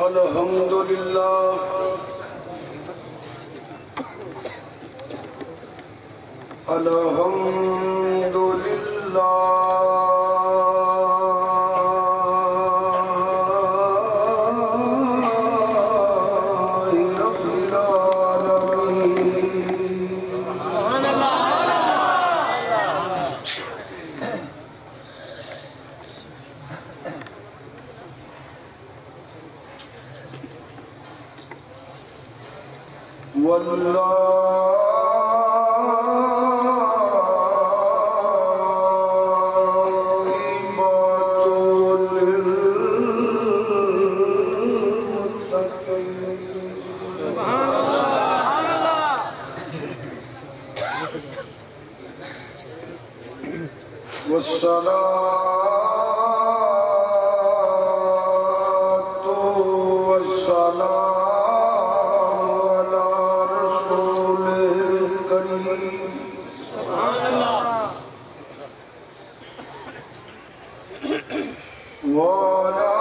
الحمد للہ الحمد للہ رب العالمین والصلاة والسلام على رسول الكريم وعلى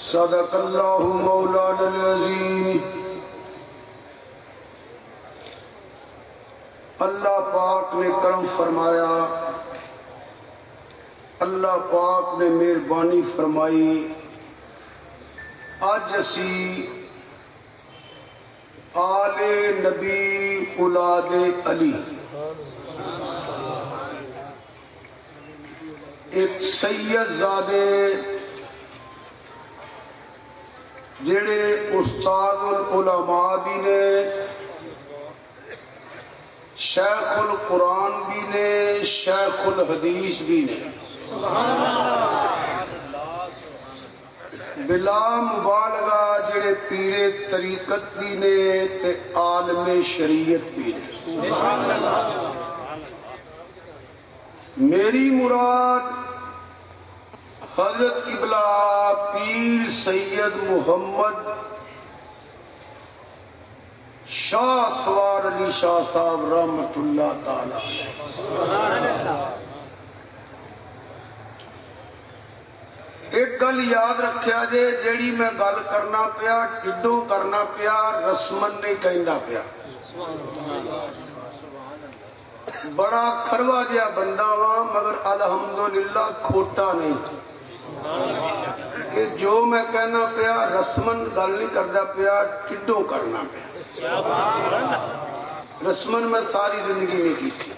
صدق اللہ مولانا العظیم۔ اللہ پاک نے کرم فرمایا، اللہ پاک نے مہربانی فرمائی۔ آج اسی آل نبی اولاد علی ایک سید زادے جڑے استاد العلماء بھی نے، شیخ القرآن بھی نے، شیخ الحدیث بھی نے، بلا مبالغہ جڑے پیر طریقت بھی نے تے عالم شریعت بھی نے۔ میری مراد حضرت قبلہ پیر سید محمد شاہ سوار علی شاہ صاحب رحمت اللہ تعالی۔ ایک گل یاد رکھیا جے، جیڑی میں گل کرنا پیا ٹڈوں کرنا پیا، رسمن نہیں کہندا پیا۔ بڑا کھروا جہا بندہ ہاں مگر الحمدللہ کھوٹا نہیں کہ جو میں کہنا پیا رسمن گل نہیں کردا پیا، ٹڈوں کرنا پیا۔ رسمن میں ساری زندگی میں کی تھی۔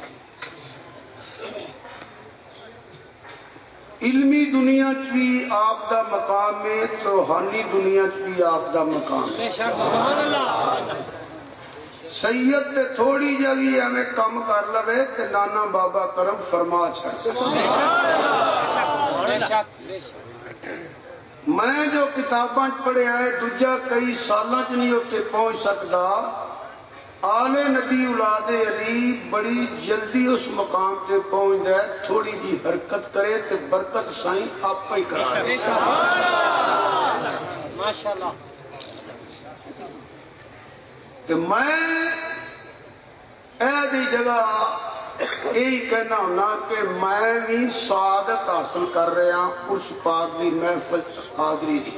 علمی دنیا چ بھی آپ دا مقام ہے، روحانی دنیا چ بھی آپ دا مقام ہے۔ سید تے تھوڑی جوی ہمیں کم کر لوے تے نانا بابا کرم فرما چھڑ۔ میں جو کتاباں پڑھیا ہے دوجا کئی سالاں چ نہیں اتنے پہنچ سکتا، آل نبی اولاد علی بڑی جلدی اس مقام تے پہنچ ہے، تھوڑی جی حرکت کرے تے برکت سائیں آپ ہی کرا دے۔ ماشاءاللہ۔ کہ میں اے دی جگہ یہی کہنا ہونا کہ میں بھی سعادت حاصل کر رہا اس پاک دی محفل حاضری دی۔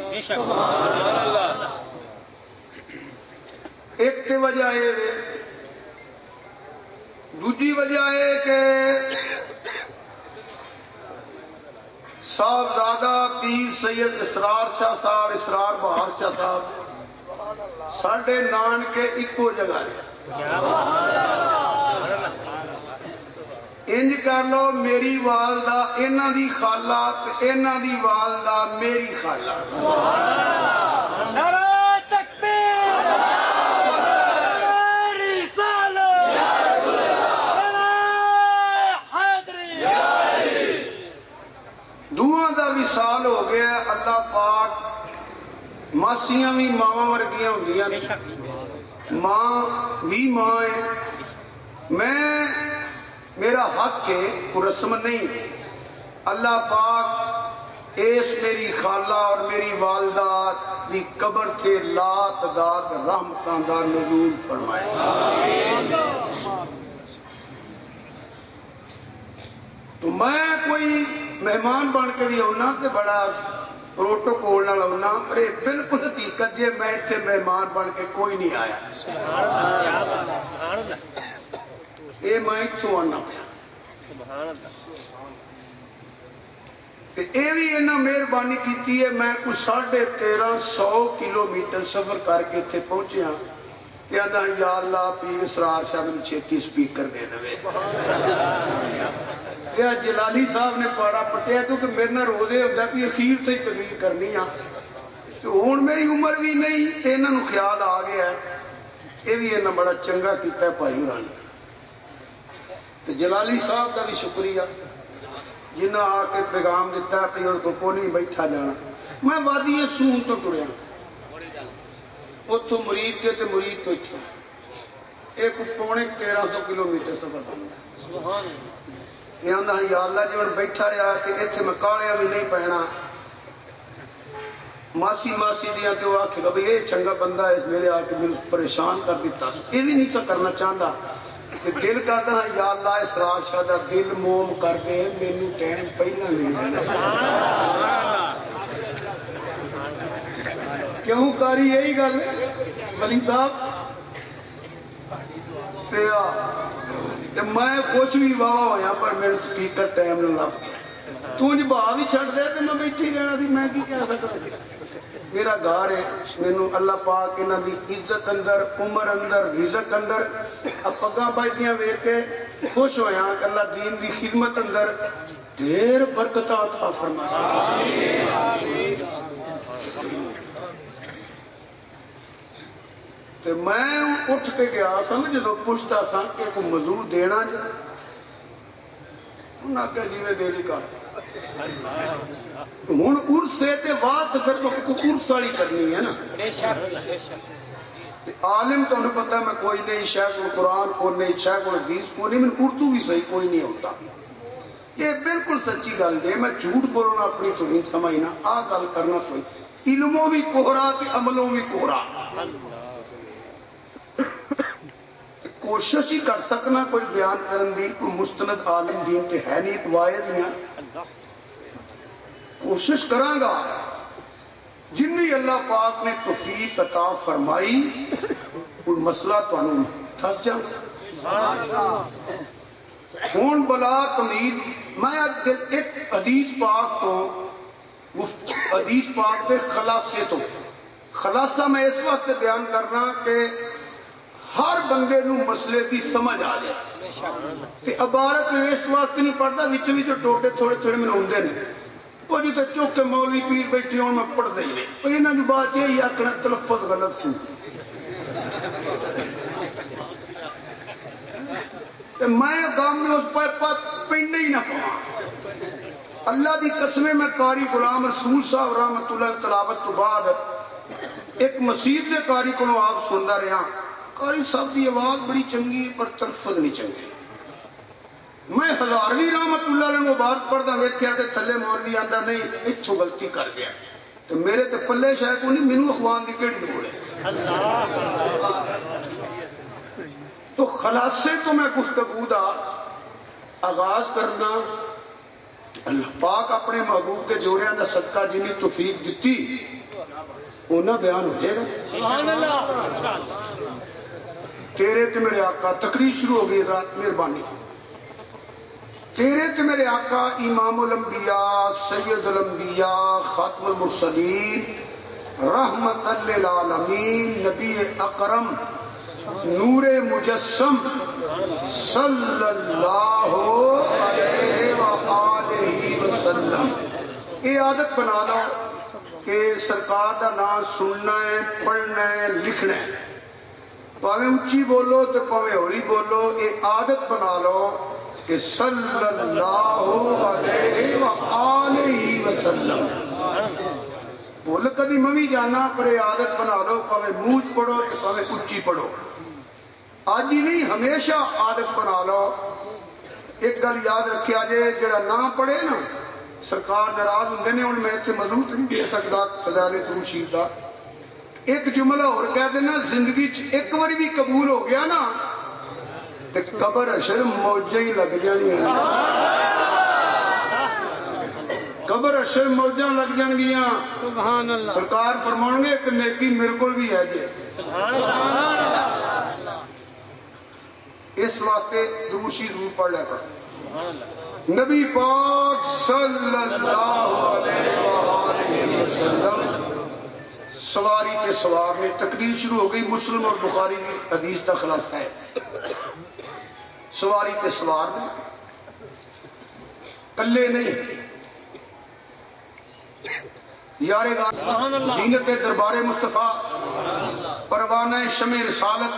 ایک تے وجہ ہے، دوسری وجہ ہے کہ صاحبزادہ پیر سید اسرار شاہ صاحب، اسرار بہار شاہ صاحب ساڑھے نان کے ایکو جگہ ہے۔ انج کر لو میری والدہ انہ دی خالہ تے انہ دی والدہ میری خالہ۔ نعرہ تکبیر، نعرہ رسالت، نعرہ حیدری۔ دوہاں دا وصال ہو گیا، اللہ پاک ماسیاں بھی ماں ورگیاں ہوندیاں، ماں بھی ماں ہے۔ میں میرا حق ہے کوئی رسم نہیں، اللہ پاک اس میری خالہ اور میری والدہ دی قبر تے لات داد رحمتاں دا نزول فرمائے۔ تو میں کوئی مہمان بن کے بھی ہونا تے بڑا پروٹوکول نہ ہونا، پر یہ بالکل حقیقت جے میں تے مہمان بن کے کوئی نہیں آیا، یہ میں اتوں آنا پیا۔ یہ بھی انہاں مہربانی کیتی ہے، میں کچھ 1350 کلومیٹر سفر کر کے اتنے پہنچے ہاں کہ آدھا یا اللہ پیر اسرار صاحب نے چھتی سپیکر دے دے۔ یہ جلالی صاحب نے پاڑا پٹیا کیونکہ میرے نہ روزے ہوتا کہ اخیر سے ہی تقریر کرنی ہے، تو ہوں میری عمر بھی نہیں، انہوں نے خیال آ گیا ہے۔ یہ بھی انہوں بڑا چنگا کیتا ہے بھائی ہوراں نے۔ تو جلالی صاحب کا بھی شکریہ جنہاں آ کے پیغام دیتا ہے کہ اور کو نہیں بیٹھا جانا۔ میں وادی سون تو ٹریا، اتوں مرید کے تے مرید تو اتنے ایک پونے 1300 کلومیٹر سفر بنتا ہے۔ یہ آندہ یا اللہ جی میں بیٹھا رہا کہ اتنے میں کالیاں بھی نہیں پہنا، ماسی ماسی دیاں تے وہ آکھے گا بھئی یہ چنگا بندہ ہے، اس میرے آکے میرے پریشان کر دیتا، یہ بھی نہیں سا کرنا چاہتا کہ دل کرتا ہے یا اللہ اسرار شاہ دا دل موم کر دے، میں نے ٹائم پہلا نہیں دینا۔ کیوں کاری یہی گل ولی صاحب میں کچھ بھی واہ ہویا پر میرے سپیکر ٹائم نہ لگ گیا، تو انج بھا بھی چھڑ دے تو میں بیٹھی رہنا تھی، میں کی کہہ سکتا تھی۔ میرا گھر ہے، مینوں اللہ پاک انہاں دی عزت اندر، عمر اندر، رزق اندر پگاں بجدیاں ویکھ کے خوش ہویا کہ اللہ دین دی خدمت اندر ڈھیر برکت عطا فرمائے۔ تو میں اٹھ کے گیا سمجھ جدو پوچھتا سا کہ کوئی موضوع دینا جا، انہاں کہ جیویں دیری کر ہوں عرصے تے بعد پھر تو عرص والی کرنی ہے نا۔ عالم تو انہیں پتہ ہے میں کوئی نہیں، شیخ القرآن کو نہیں، شیخ الحدیث کو نہیں، میں اردو بھی صحیح کوئی نہیں ہوتا۔ یہ بالکل سچی گل ہے، میں جھوٹ بولنا اپنی توہین سمجھنا، آ گل کرنا توہین، علموں بھی کوہرا تے عملوں بھی کوہرا۔ کوشش ہی کر سکنا کوئی بیان کرن دی، کوئی مستند عالم دین تے ہے نہیں، واحد نہیں، کوشش کراں گا جنہی اللہ پاک نے توفیق عطا فرمائی کوئی مسئلہ تو انہوں دس جاؤں۔ ہون بلا تمید میں ایک حدیث پاک تو حدیث پاک دے خلاصے تو خلاصہ میں اس وقت بیان کرنا کہ ہر بندے نو مسئلے دی سمجھ آ جائے کہ عبارت میں اس وقت نہیں پڑھتا وچوں بھی جو ٹوٹے تھوڑے تھوڑے میں ہوندے نے، وہ جیسے چوک کے مولوی پیر بیٹھے ہوں میں پڑھ دے میں، وہ انہاں جو بات یہ آکھنا تلفظ غلط سی، میں گام میں اس پر پینڈے ہی نہ پاؤں۔ اللہ دی قسمیں میں قاری غلام رسول صاحب رحمت اللہ تلاوت تو بعد ایک مسجد دے قاری کو آپ سندا رہا. قاری صاحب دی آواز بڑی چنگی پر تلفظ نہیں چنگے. میں ہزاروی رحمت اللہ علیہ مبارک پڑھدا ویکھیا تے تھلے مولوی آندا نہیں اتھوں غلطی کر گیا. تو میرے تے پلے شے کو نہیں مینوں اخوان دی کیڑی لوڑ ہے. تو خلاصے تو میں گفتگو دا آغاز کرنا. اللہ پاک اپنے محبوب کے جوڑیاں دا صدقہ جنی توفیق دیتی اونا بیان ہو جائے گا. سبحان اللہ. تیرے تے میرے آقا تقریر شروع ہو گئی رات مہربانی. تیرے تے میرے آقا امام الانبیاء سید الانبیاء خاتم المرسلین رحمت للعالمین نبی اکرم نور مجسم صلی اللہ علیہ وآلہ وسلم. یہ عادت بنا لو کہ سرکار دا نام سننا ہے پڑھنا ہے لکھنا ہے. پاویں اونچی بولو تو پاویں ہولی بولو. یہ عادت بنا لو کہ صلی اللہ علیہ وآلہ وسلم. بول کبھی ممی جانا پر یہ عادت بنا لو. پاویں منہ پڑھو تو پاویں اونچی پڑھو. آج ہی نہیں ہمیشہ عادت بنا لو. ایک گل یاد رکھیا جے جڑا نہ پڑھے نا سرکار ناراض ہوندے نے. ہن میں اتنے مضمون نہیں دے سکدا فضائل درود شریف دا. ایک جملہ اور کہہ دینا زندگی چ ایک بار بھی قبول ہو گیا نا تے قبر اشر موجاں ہی لگ جانی. قبر اشر موجاں لگ جان گیاں. سبحان اللہ. سرکار فرماؤں گے ایک نیکی میرے کو بھی ہے جی. سبحان اللہ. اس واسطے درود شریف پڑھ لیا کرو. نبی پاک صلی اللہ علیہ وآلہ وسلم سواری کے سوار میں تقریر شروع ہو گئی. مسلم اور بخاری کی حدیث کا خلاف ہے. سواری کے سوار میں کلے نہیں یارے گا زینت دربار مصطفیٰ پروانہ شمع رسالت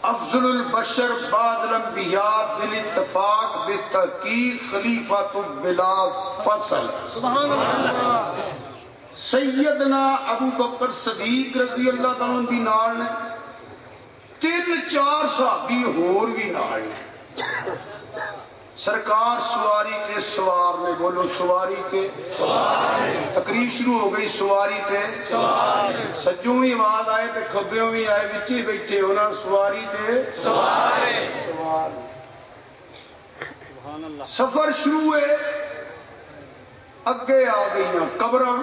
افضل البشر بعد الانبیاء بالاتفاق بالتحقیق خلیفۃ بلا فصل. سبحان اللہ. سیدنا ابو بکر صدیق رضی اللہ تعالیٰ بھی نال نے. 3-4 صحابی اور بھی نال نے. سرکار سواری کے سوار میں بولو سواری کے تقریر شروع ہو گئی. سواری تے سجوں بھی آواز آئے تے کھبیوں بھی آئے وچے بیٹھے ہونا. سواری تے سوار. سفر شروع ہے. اگے آ گئیاں قبراں.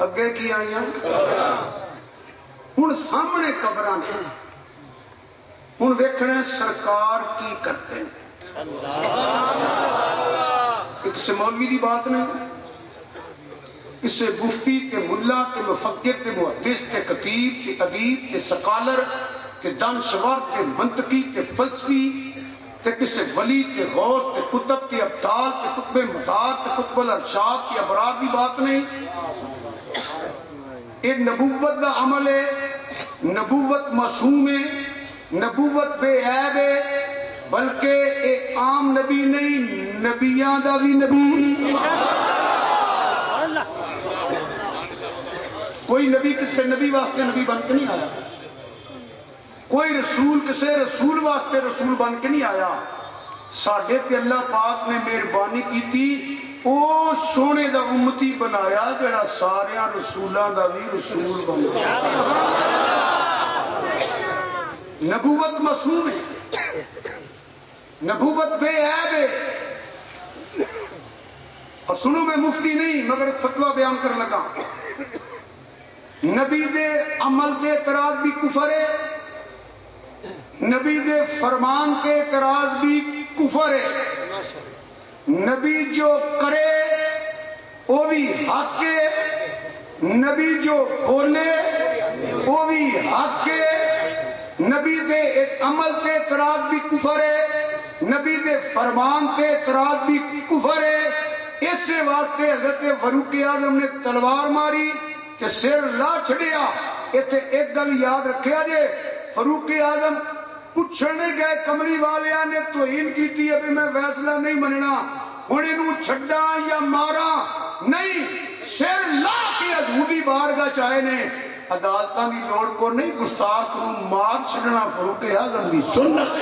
اگے کی آئیاں ہن سامنے قبراں نے. ہن ویکھنا سرکار کی کرتے ہیں. ایک سے مولوی دی بات نہیں. اس سے مفتی تے ملا تے مفکر تے محدث تے خطیب تے ادیب تے سکالر تے دانشور تے منطقی تے فلسفی تے کسے ولی تے غوث تے کتب تے ابدال تے قطب مدار تے قطب الارشاد تے ابرار دی بات نہیں. یہ نبوت دا عمل ہے. نبوت معصوم ہے. نبوت بے عیب ہے. بلکہ اے عام نبی نہیں نبیاں دا بھی نبی. کوئی نبی کسے نبی واسطے نبی بن کے نہیں آیا. کوئی رسول کسے رسول واسطے رسول بن کے نہیں آیا. ساڈے تے اللہ پاک نے مہربانی کی تھی او سونے دا امتی بنایا جڑا سارے رسولاں دا بھی رسول بن گیا. نبوت معصوم ہے. نبوت بے عیب ہے. اور سنو میں مفتی نہیں مگر فتویٰ بیان کرنے لگا. نبی دے عمل دے اعتراض بھی کفر ہے. نبی دے فرمان کے اعتراض بھی کفر ہے. نبی جو کرے وہ بھی حق ہے. نبی جو بولے وہ بھی حق ہے. نبی دے عمل تے اعتراض بھی کفر ہے. نبی دے فرمان تے اعتراض بھی کفر ہے. اس واسطے حضرت فاروق اعظم نے تلوار ماری کہ سر لا چھڑیا. ایک گل یاد رکھیا جے فاروق اعظم پوچھنے گئے کملی والیا نے توہین کی ہے بھی میں فیصلہ نہیں مننا ہن اینوں چھڈاں یا ماراں نہیں سر لا کے یہودی بارگاہ چاہے نے عدالتاں دی لوڑ کو نہیں گستاخ نوں مار چھڈنا فاروق اعظم دی سنت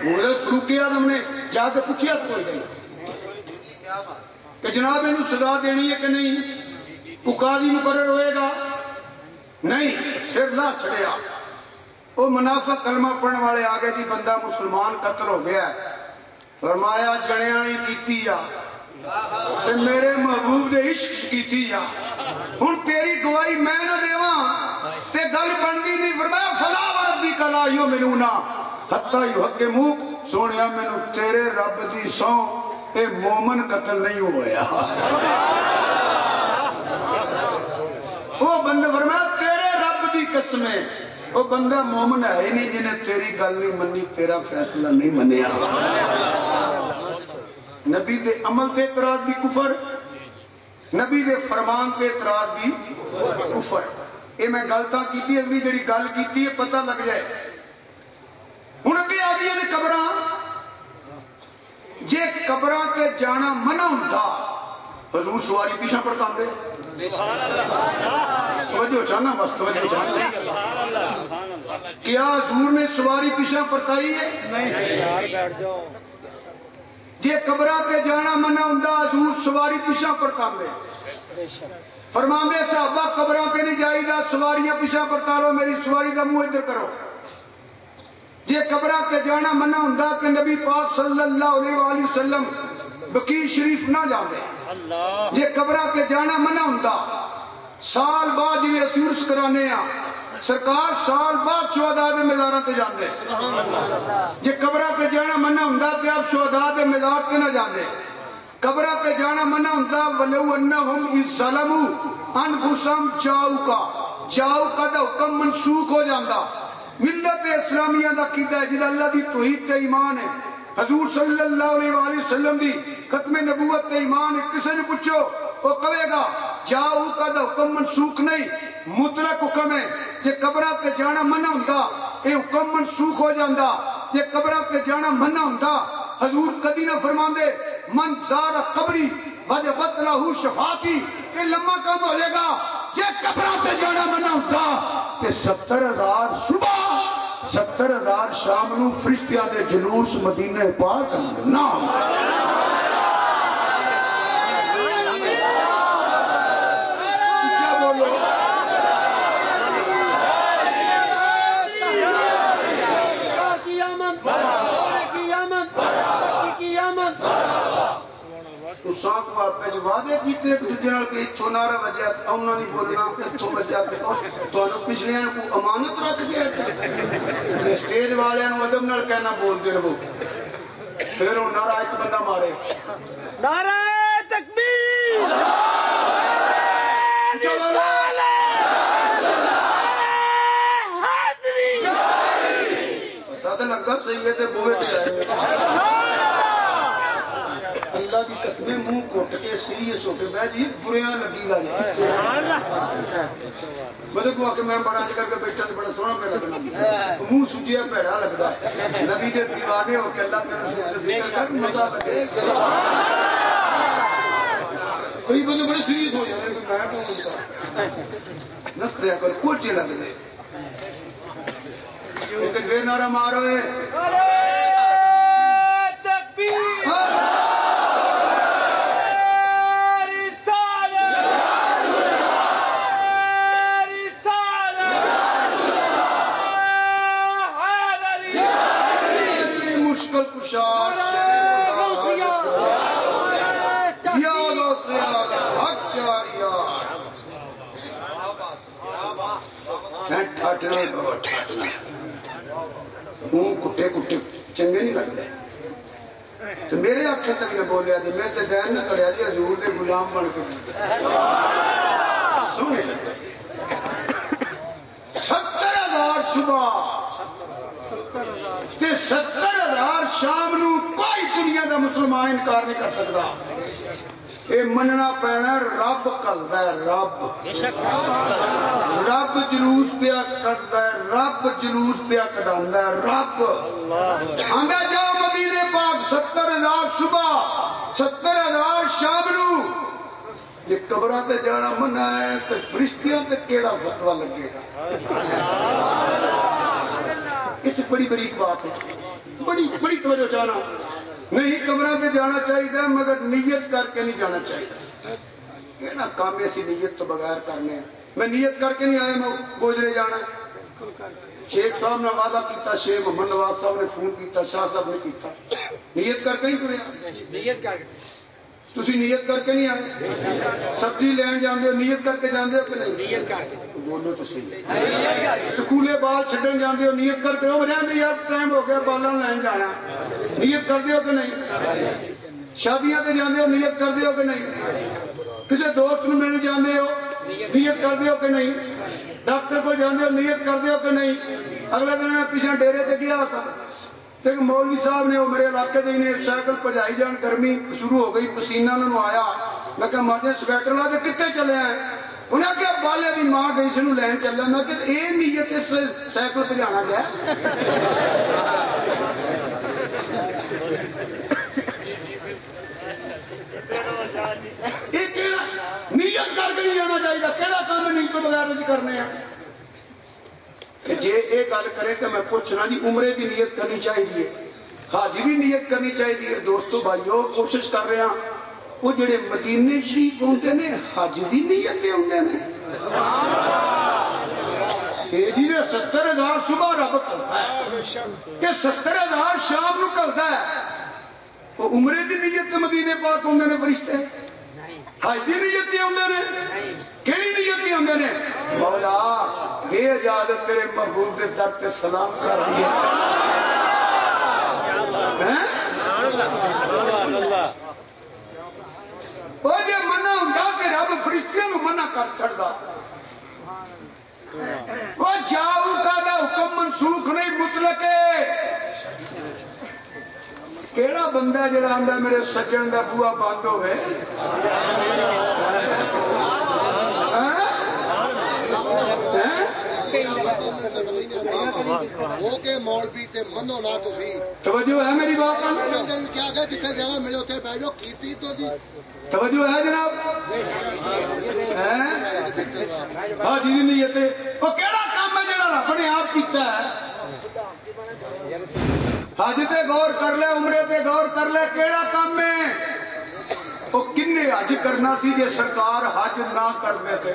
مولوی فاروق اعظم نے جا کے پوچھا تو کوئی نہیں کہ جناب انہوں سزا دینی ہے کہ نہیں کو قاضی مقرر ہوئے گا نہیں سر لا چھڑیا وہ منافق کلمہ پڑھنے والے آگے جی بندہ مسلمان قتل ہو گیا ہے فرمایا جڑیاں ہی کیتی یا تے میرے محبوب دے عشق کیتی یا ہن تیری گواہی میں نہ دیواں تے گل بندی نہیں فرمایا فلا وربک لا یؤمنون حتی یحکموک سونیا مینوں تیرے رب دی سوں اے مومن قتل نہیں ہویا وہ بندہ فرمایا تیرے رب دی قسمیں وہ بندہ مومن ہے ہی نہیں جنہیں تیری گل نہیں منی تیرا فیصلہ نہیں منیا نبی دے عمل تے اعتراض بھی کفر نبی دے فرمان تے اعتراض بھی کفر یہ میں گلتا کیتی اگلی جڑی گل کیتی ہے پتہ لگ جائے ہن اگے آ گئی نے قبراں جے قبراں تے جانا منع ہوندا حضور سواری پیچھے پڑتاندے توجہ چاہنا بس توجہ چاہنا کیا حضور نے سواری پیچھے پرتائی ہے نہیں جے قبراں تے جانا منع ہوندا حضور سواری پیچھے پرتاندے فرماندے صحابہ قبراں تے نہیں جائیدا سواریاں پیچھے پرتا لو میری سواری دا منہ ادھر کرو جے قبراں تے جانا منع ہوندا کہ نبی پاک صلی اللہ علیہ وآلہ وسلم بقیع شریف نہ جاندے جے قبراں تے جانا منع ہوندا سال بعد جی اسی عرس کرانے ہاں سرکار سال بعد شہداء دے مزاراں تے جاندے جے قبراں تے جانا منع ہوندا تے آپ شہداء دے مزار تے نہ جاندے قبراں تے جانا منع ہوندا ولو انہم اذ ظلموا انفسہم جاؤکا دا حکم منسوخ ہو جاندا ملت اسلامیہ دا قیدہ ہے جدا اللہ دی توحید تے ایمان ہے حضور صلی اللہ علیہ وآلہ وسلم دی ختم نبوت تے ایمان ہے کسے نے پوچھو وہ کہے گا جاؤ کا دا حکم منسوخ نہیں مطلق حکم ہے کہ قبراں تے جانا منع ہوندا اے حکم منسوخ ہو جاندا کہ قبراں تے جانا منع ہوندا حضور کدی نہ فرماندے من زار قبری وجبت لہ شفاعتی اے لمحہ کم ہو جائے گا جے قبراں تے جانا منع ہوندا تے 70,000 صبح 70,000 شام نو فرشتیاں دے جلوس مدینہ پاک نام سات واپس وعدے کیتے ایک دوسرے نال کہ اتھوں نعرہ وجیا انہاں نہیں بولنا اتھوں وجیا تانوں پچھلیاں کو امانت رکھ دیا تے سٹیج والےاں نوں ادب نال کہنا بولدے رہو پھر وہ نعرہ ایک بندہ مارے نعرہ تکبیر پتہ تے لگا صحیح ہے تے بوئے تے اللہ کی قسمیں منہ کٹ کے سیریس ہو کے بہ جی بریاں لگی گا جی مجھے کو کہ میں بڑا کر کے بیٹھا تے بڑا سونا پہ لگنا منہ سجیا پیڑا لگدا ہے نبی دے دیوانے ہو کے اللہ کے رسول سے ذکر کر مزہ لگے کوئی بندے بڑے سیریس ہو جاتے ہیں میں کون ہوتا نہ کریا کر کوٹے لگ دے ایک پھر نعرہ مارو ہے کٹے کٹے چنگے نہیں لگتے تو میرے آنکھیں تک نے بولیا جی میں تے دین نہ کڑیا جی حضور دے غلام بن کے سونے لگے 70,000 صبح تے 70,000 شام نو کوئی دنیا دا مسلمان انکار نہیں کر سکتا یہ مننا پینا رب کلدا ہے رب رب جلوس پیا کٹدا ہے رب جلوس پیا کڈاندا ہے رب آندا جا مدینے پاک 70,000 صبح 70,000 شام نو یہ قبراں تے جانا منع ہے تے فرشتیاں تے کیڑا فتوی لگے گا اس بڑی بریک بات ہے بڑی توجہ چاہنا نہیں قبراں تے جانا چاہیے مگر نیت کر کے نہیں جانا چاہیے کیڑا کام ایسی نیت تو بغیر کرنے ہیں میں نیت کر کے نہیں آیا میں گوجرے جانا شیخ صاحب نے وعدہ کیتا شیخ محمد نواز صاحب نے فون کیتا شاہ صاحب نے کیتا نیت کر کے نہیں ٹریا نیت کر کے تسی نیت کر کے نہیں آئے سبزی لین جاندے ہو نیت کر کے جاندے ہو کہ نہیں نیت کر کے بولو تو صحیح سکولے بال چھڈن جاندے ہو نیت کر کے ہو رہندے یار ٹائم ہو گیا بالاں لین جانا نیت کردے ہو کہ نہیں شادیاں تے جاندے ہو نیت کردے ہو کہ نہیں کسے دوست نوں مل جاندے ہو نیت کردے ہو کہ نہیں ڈاکٹر کو جاندے ہو نیت کردے ہو کہ نہیں اگلے دن میں پیچھے ڈیرے تے گیا تھا تو ایک مولوی صاحب نے وہ میرے علاقے دے نے سائیکل پجائی جان گرمی شروع ہو گئی پسینہ انہوں آیا میں کہا ماجے سویٹر لا کے کتے چلے ہیں انہیں کہا بالے دی ماں گئی سے لین چل میں کہ اے نیت اس سائیکل پجانا گیا نیت کر کے نہیں جانا چاہیے کہڑا کام نیت تو بغیر کرنے ہیں جے اے گل کرے کہ میں پوچھنا جی عمرے کی نیت کرنی چاہیے حاجی بھی نیت کرنی چاہیے دوستو بھائیو کوشش کر رہے ہیں وہ جڑے مدینے شریف ہوندے نے حج دی نیت تے ہوندے نے کہ جی نے 70,000 صبح رب کردا ہے کہ 70,000 شام نو کردا ہے وہ عمرے دی نیت تے مدینے پاک ہوندے نے فرشتے حج دی نیت تے ہوندے نے کیڑی نیت تے ہوندے نے مولا یہ اجازت تیرے محبوب دے در پہ سلام کر دیا وہ جے منع ہوندا کہ رب فرشتیاں نوں منع کر چھڑدا وہ جاؤ کا دا حکم منسوخ نہیں مطلق ہے کیڑا بندہ جڑا آندا میرے سجن دا بوا بند ہوئے وہ کہ مولوی تے منو نہ تسی توجہ ہے میری بات پر کیا کہ جتھے جگہ ملو تے بیٹھو کیتی تو دی توجہ ہے جناب ہاں جی نیت وہ کیڑا کام ہے جڑا رب نے آپ کیتا ہے حج تے غور کر لے عمرے تے غور کر لے کیڑا کام ہے وہ کنے حج کرنا سی جے سرکار حج نہ کر دیتے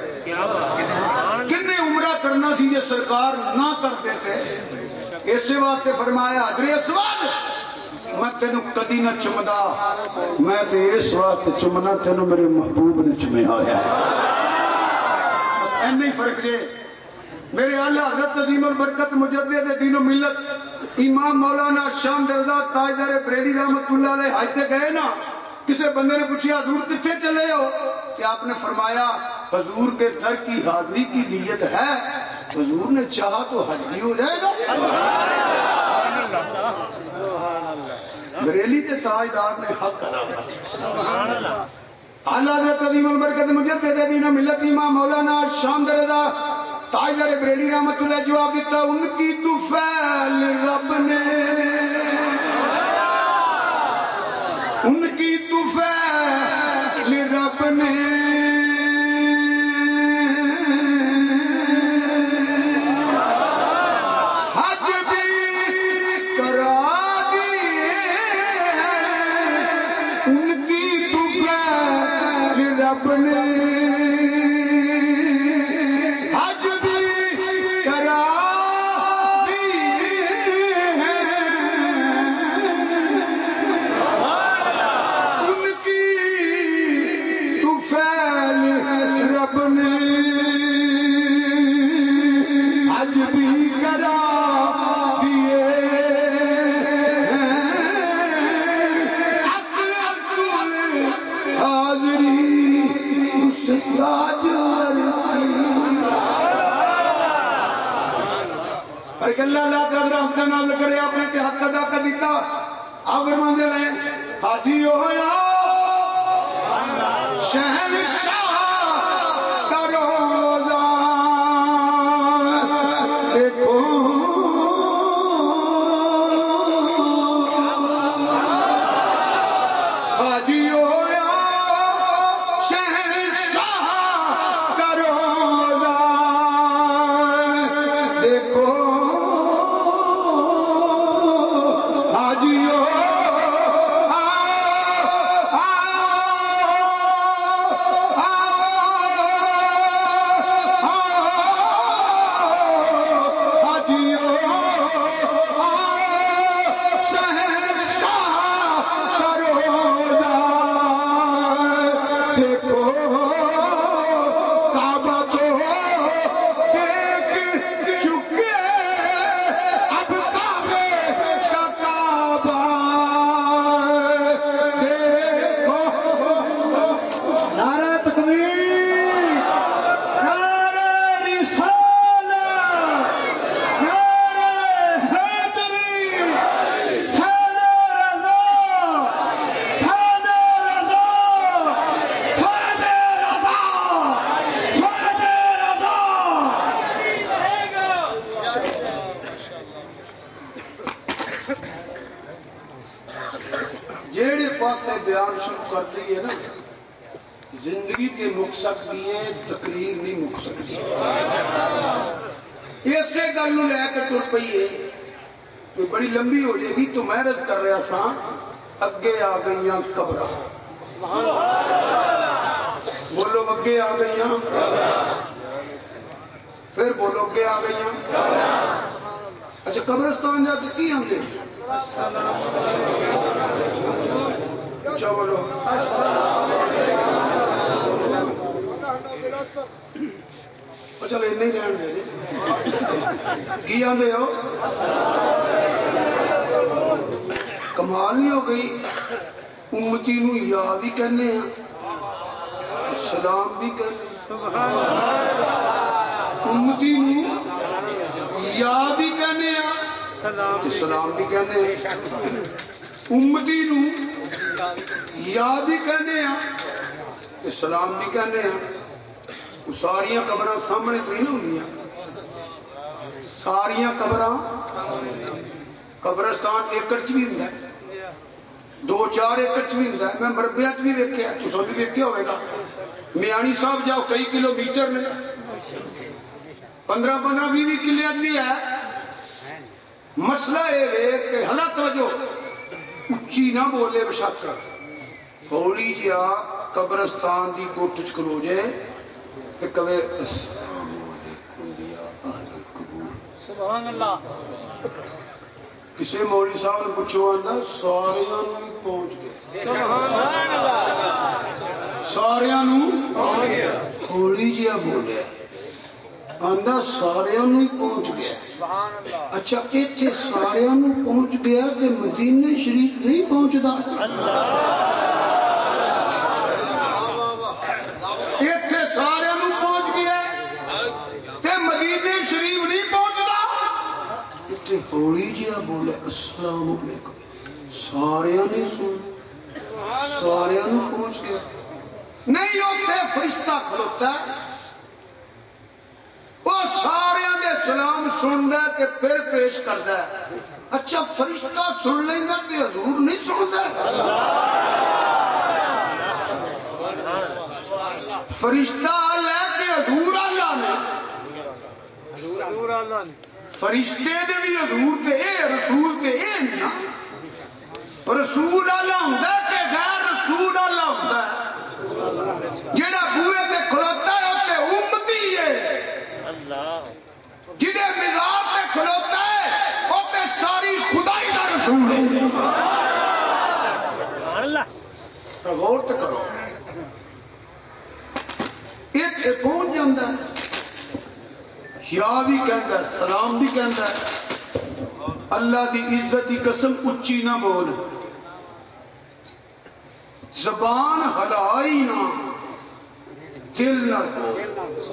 کنے عمرہ کرنا سی جے سرکار نہ کر دیتے اسی واسطے فرمایا حضر اسود میں تینوں کدی نہ چمدا میں تے اس واسطے چمنا تینوں میرے محبوب نے چمیا ہویا ہے این فرق جے میرے اعلی حضرت عظیم البرکت مجدد دین و ملت امام مولانا شام رضا تاجدار بریلی رحمت اللہ علیہ حج تے گئے نا کسی بندے نے پوچھا حضور کتنے چلے ہو کہ آپ نے فرمایا حضور کے در کی حاضری کی نیت ہے حضور نے چاہا تو حج بھی ہو جائے گا بریلی کے تاجدار نے حق ادا کیا اعلیٰ حضرت عظیم البرکت مجدد دین و ملت امام مولانا شام رضا تاجدار بریلی رحمت اللہ جواب دیتا ان کی طفیل رب نے ان کی طفیل رب نے حج بھی کرا دیے ان کی طفیل رب نے حج بھی کرا اللہ اللہ قدر حمدہ نال کرے اپنے تے حق ادا کر دیتا آور ماندے لیں حاجی ہویا شہنشاہ کا روزہ دیکھو حاجیو شہنشاہ کا روزہ دیکھو حاجیو جیڑے پاسے بیان شروع کر دی ہے نا زندگی کے مک سکتی ہے تقریر نہیں مک سکتی اسے گل نو لے کے ٹر پئی ہے کوئی بڑی لمبی ہو جائے گی تو میں عرض کر رہا تھا اگے آ گئیاں قبراں بولو اگے آ گئیاں پھر بولو اگے آ گئیاں اچھا قبرستان جا کے کی ہم دے اچھا بولو چلو نہیں رہن دے کی آندے ہو کمال نہیں ہو گئی امتی نو یا بھی کہنے ہیں سلام بھی کہنے امتی نو یا بھی کہنے ہیں سلام بھی کہنے ہیں امتی نو یا بھی کہنے ہیں سلام بھی کہنے ہیں ساریاں قبراں سامنے تو نہیں ہوں ساریاں قبراں قبرستان ایکڑ چ بھی ہوں 2-4 ایکڑ چ بھی ہوں میں مربیات بھی ویکھیا تو سب بھی ویکھیا ہوئے گا میانی صاحب جاؤ کئی کلومیٹر میں 15-20 کلے بھی ہے مسئلہ یہ ہے کہ حالات توجہ اچھی نہ بولے بشک ہولی جیا قبرستان دی کوٹھ چ کھلو جائے کہ کہے السلام علیکم یا اہل القبور سبحان اللہ کسی مولوی صاحب نے پوچھو آندا ساریاں نو ہی پہنچ گئے سبحان اللہ ساریاں نو پہنچ گیا ہولی جیا بولے آندا ساریاں نو ہی پہنچ گیا اچھا ایتھے ساریاں نو پہنچ گیا تے مدینے شریف نہیں پہنچدا ایتھے ساریاں نو پہنچ گیا تے مدینے شریف نہیں پہنچدا ایتھے ہولی جیا بولے السلام علیکم ساریاں نے سن ساریاں نو پہنچ گیا نہیں اوتھے فرشتہ کھلوتا ہے وہ سارے دے سلام سن دے کہ پھر پیش کر دے اچھا فرشتہ سن لیں گا کہ حضور نہیں سن دے فرشتہ لے کے حضور اللہ نے فرشتے دے بھی حضور تے اے رسول تے اے نہیں رسول اللہ ہوندہ کہ غیر رسول اللہ ہوندہ جیڑا بوئے تے کھلوتا ہے ہوتے امتی ہے جدے مزار تے کھلوتا ہے ہوتے ساری خدائی دا رسول ہے غور تے کرو ایک پہنچ جاندہ ہے یا بھی کہندہ ہے سلام بھی کہندہ ہے اللہ دی عزت دی قسم اچھی نہ بول زبان ہلائی نہ دل نہ بول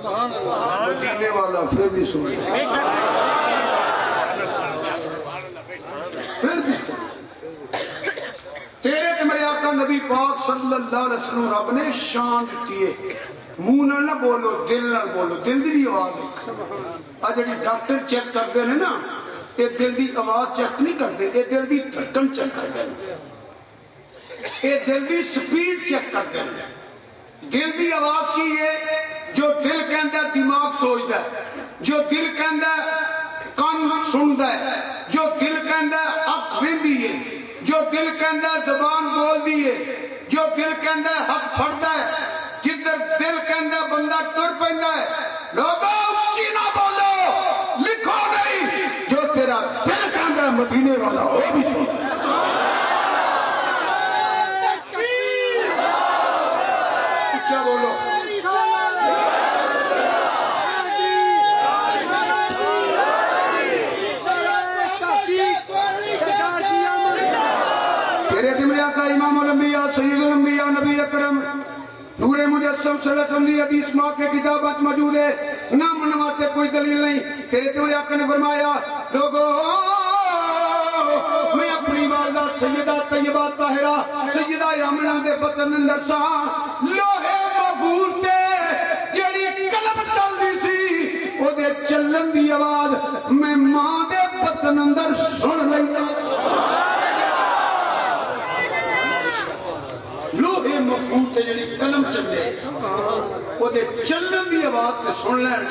مدینے والا پھر بھی سن پھر بھی سن تیرے تے میرے آقا نبی نبی پاک صلی اللہ علیہ وسلم رب نے شان دیتی ہے منہ نہ بولو دل نہ بولو دل دی آواز ایک جڑی ڈاکٹر چیک کرتے ہیں نا یہ دل دی آواز چیک نہیں کرتے یہ دل دی دھڑکن چیک کرتے ہیں یہ دل دی سپیڈ چیک کرتے ہیں دل دی آواز کی ہے جو دل کہندا دماغ سوچدا ہے جو دل کہندا کان سندا ہے جو دل کہندا اکھ ویندی ہے جو دل کہندا زبان بول دی ہے جو دل کہندا ہاتھ پھڑدا ہے جدھر دل کہندا بندہ ٹر پیندا ہے لوگوں اونچی نہ بولو لکھو نہیں جو تیرا دل کہندا مدینے والا وہ بھی سن اچھا بولو تیرے دمریا کا امام الانبیاء سید الانبیاء نبی اکرم نور مجسم صلی اللہ علیہ وسلم کی حدیث ماں کے کتابات موجود ہے نہ منواتے کوئی دلیل نہیں تیرے دمریا کا نے فرمایا لوگوں میں اپنی والدہ سیدہ طیبہ طاہرہ سیدہ آمنہ دے بطن اندر سا لوہے محفوظ تے جیڑی قلم چل دی سی وہ دے چلن دی آواز میں ماں دے بطن اندر سن رہی لوہے محفوظ تے جڑی قلم چلے وہ دے چلن دی آواز تے سن لین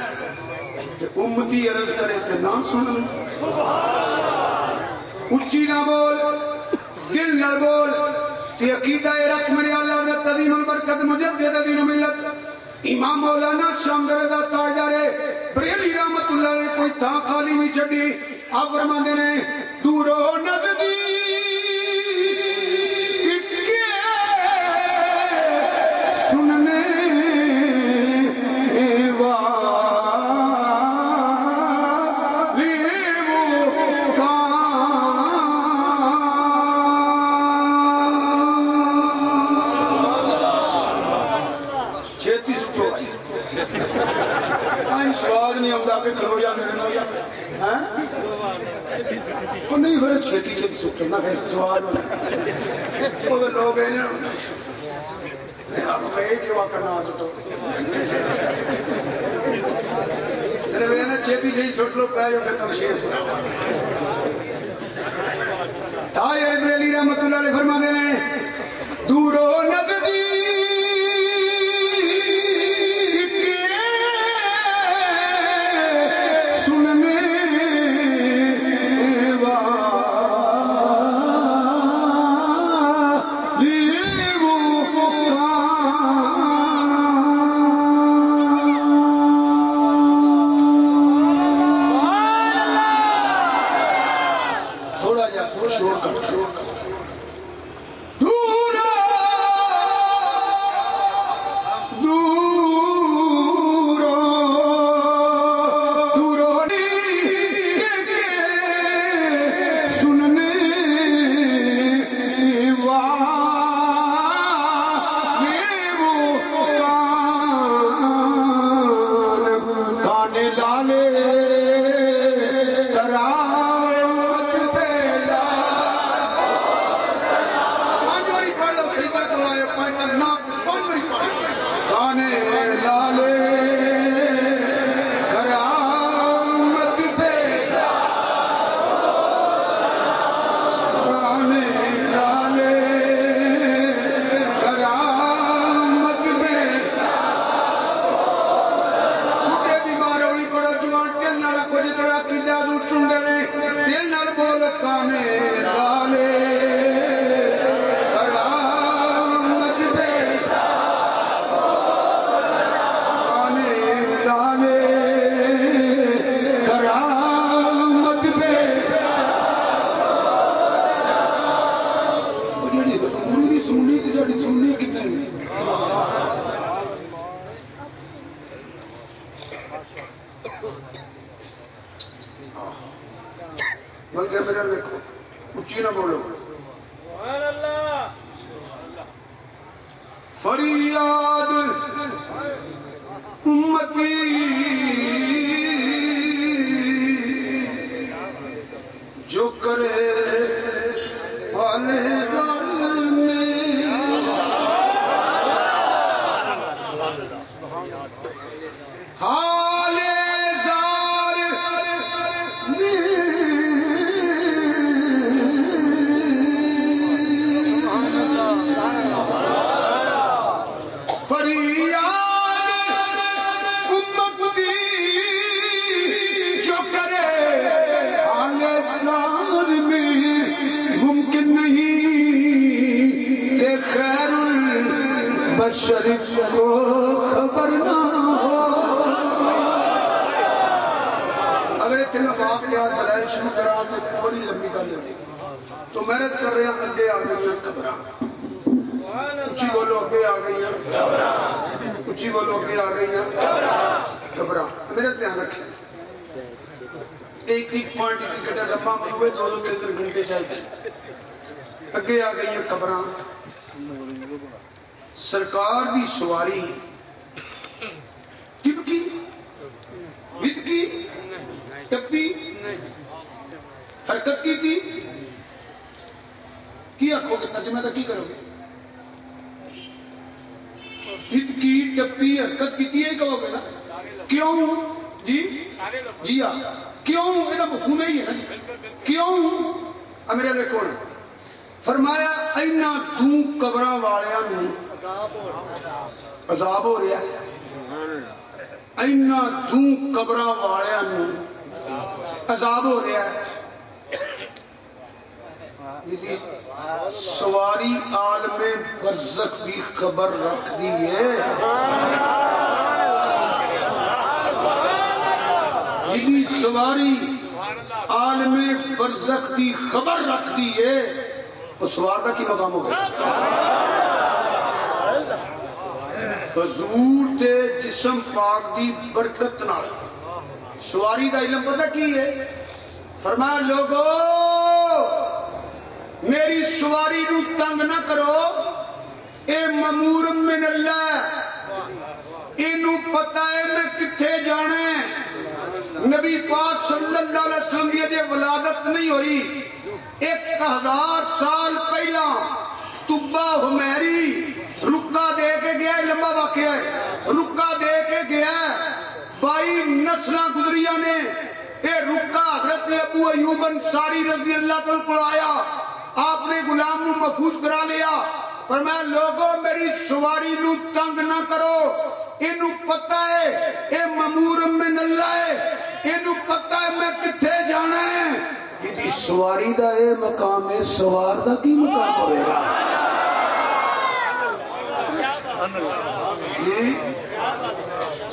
تے امتی عرض کرے تے نہ سن لین اچھی نہ بول دل نہ بول تے عقیدہ رکھ میرے اللہ حضرت عظیم البرکت مجدد دین و ملت امام مولانا شمس رضا تاجدار بریلی رحمت اللہ نے کوئی تھا خالی نہیں چھڑی آپ فرماندے نے دورو نزدیک سننے والی وہ چھیتی سکھو آئین سواد نہیں ہوگا کہ کھلو یا نہیں ہوگا تو نہیں پھر چھیتی سکھو نہ پھر سواد ہوگا وہ لوگ ہیں نا میں ایک وقت نہ سٹو صرف یہ نا چھیتی جہی سٹ لو پہ جو کہ تم شیر سنا تاہر بریلی رحمت اللہ علیہ فرمانے نے دورو نبدی بلکہ میرا دیکھو اچھی نہ بولو فریاد امتی جو کرے پالے لال میں شریف کو خبر نہ ہو. اگر اتنے میں واقعات دلائل شروع کرا تو بڑی لمبی گل ہوگی. تو محنت کر رہے ہیں. اگے آ گئی ہیں خبراں. اچھی بولو اگے آ گئی ہیں. اچھی بولو اگے آ گئی ہیں خبراں. میرا دھیان رکھیں. ایک ایک پوائنٹ ایک گھنٹہ لمبا ہوئے 2-3 گھنٹے چاہیے. اگے آ گئی ہیں خبراں. سرکار دی سواری ٹپکی وتکی ٹپی حرکت کی تھی. کی آخو گے ترجمہ تو کی کرو گے؟ وتکی ٹپی حرکت کی تھی کہو گے نا. کیوں جی جی ہاں کیوں؟ یہ مفہوم ہی ہے نا جی. کیوں؟ میرے دیکھو فرمایا اینا دوں قبراں والیاں نوں عذاب ہو رہا ہے. اینا دوں قبراں والیاں نوں عذاب ہو رہا ہے. سواری عالم برزخ بھی خبر رکھ دی ہے. جی سواری عالم برزخ بھی خبر رکھ دی ہے. وہ سوار کا کی مقام ہو گیا. حضور دے جسم پاک دی برکت نال سواری دا علم پتہ کی ہے؟ فرمایا لوگو میری سواری نو تنگ نہ کرو. اے مامور من اللہ. اینو پتہ ہے میں کتھے جانا ہے. نبی پاک صلی اللہ علیہ وسلم کی جے ولادت نہیں ہوئی 1000 سال پہلا طبہ حمیری رکا دے کے گیا. لمبا واقعہ ہے. رکا دے کے گیا 22 نسلہ گزریاں نے. اے رکا حضرت ابو ایوب انصاری رضی اللہ تعالیٰ کو آیا. آپ نے غلام نو محفوظ کرا لیا. فرمایا لوگوں میری سواری نو تنگ نہ کرو. اینو پتہ ہے اے مامور من اللہ ہے. اینو پتہ ہے میں کتھے جانا ہے. یہ سواری دا اے مقام ہے. سوار دا کی مقام ہوئے گا؟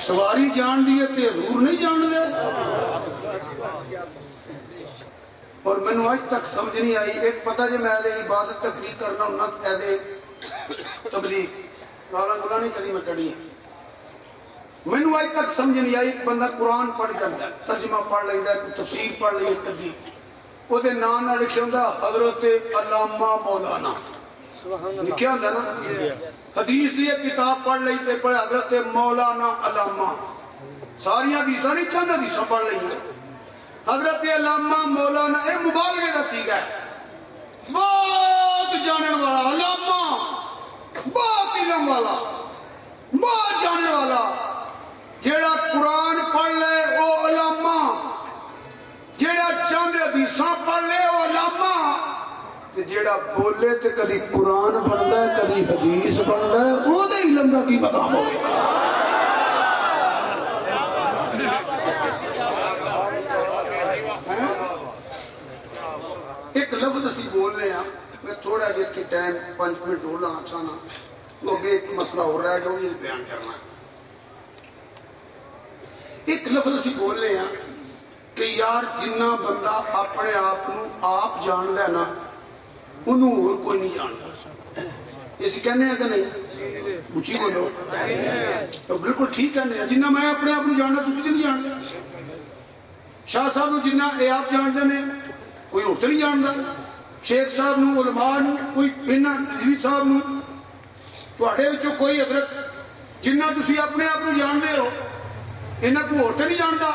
سواری جان دیئے تے حضور نہیں جان دے. اور میں نے آج تک سمجھ نہیں آئی. ایک پتہ جو میں دے عبادت تقریر کرنا ہونا اے تبلیغ گالا گلا نہیں کری میں کڑی ہے. میں نے آج تک سمجھ نہیں آئی. ایک بندہ قرآن پڑھ جاتا ہے ترجمہ پڑھ لیتا ہے تفسیر پڑھ لی تبلیغ وہ دے نام نہ لکھے ہوتا حضرت علامہ مولانا لکھیا ہوتا نا. حدیث دی کتاب پڑھ لی تے پڑھے حضرت مولانا علامہ. ساری حدیثاں نہیں چند حدیثاں پڑھ لی ہیں. حضرت علامہ مولانا اے مبالغے دا سیگا ہے. بہت جانن والا علامہ بہت علم والا بہت جانن والا. جیڑا قرآن پڑھ لے وہ علامہ. جیڑا چند حدیثاں پڑھ لے وہ علامہ. جیڑا بولے تے کبھی قرآن پڑھتا ہے کبھی حدیث پڑھتا ہے وہ دے علم کا کی مقام ہوگا. ایک لفظ اسی بول رہے ہیں. میں تھوڑا جیت کے ٹائم 5 منٹ ہو لانا چاہنا تو ایک مسئلہ ہو رہا ہے جو یہ بیان کرنا ہے. ایک لفظ اسی بول رہے ہیں کہ یار جنہ بندہ اپنے آپ جان ہے نا انہوں اور کوئی نہیں جانتا. اسی کہنے ہیں کہ نہیں؟ اچھی بولو. تو بالکل ٹھیک کہنے ہیں. جنہ میں اپنے آپ جاننا تسی نہیں جاننا. شاہ صاحب نو جنہ اے آپ جانتے ہیں کوئی اور نہیں جانتا. شیخ صاحب نو علماء نو کوئی انہاں جی صاحب نو تواڈے وچوں کوئی حضرت جنہ تسی اپنے آپ جانتے ہو انہاں کو اور نہیں جانتا.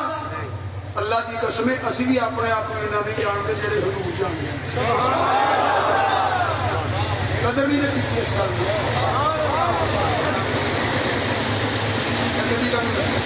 اللہ کی قسم ہے اسی بھی اپنے آپ کو انہاں نہیں جانتے جڑے حضور جانتے ہیں. قدر نہیں دیتی اس گل کی. قدر نہیں کرنی.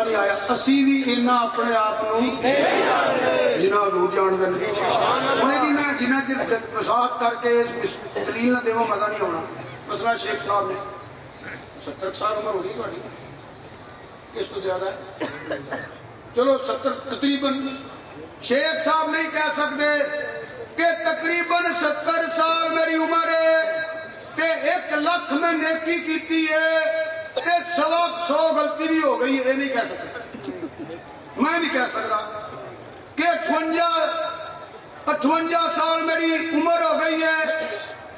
نہیں آیا اسی بھی انہاں اپنے آپ نو جنہاں حضور جان دے انہیں دی میں جنہاں چر وضاحت کر کے دلیل نہ دیواں مزہ نہیں ہونا مثلا شیخ صاحب نے 70 سال عمر ہوگی تھوڑی کس تو زیادہ ہے چلو 70 تقریباً شیخ صاحب نہیں کہہ سکتے کہ تقریباً 70 سال میری عمر ہے تے 1 لاکھ میں نیکی کیتی ہے تے 100 غلطی بھی ہو گئی ہے یہ نہیں کہہ سکتے میں نہیں کہہ سکتا کہ 58 سال میری عمر ہو گئی ہے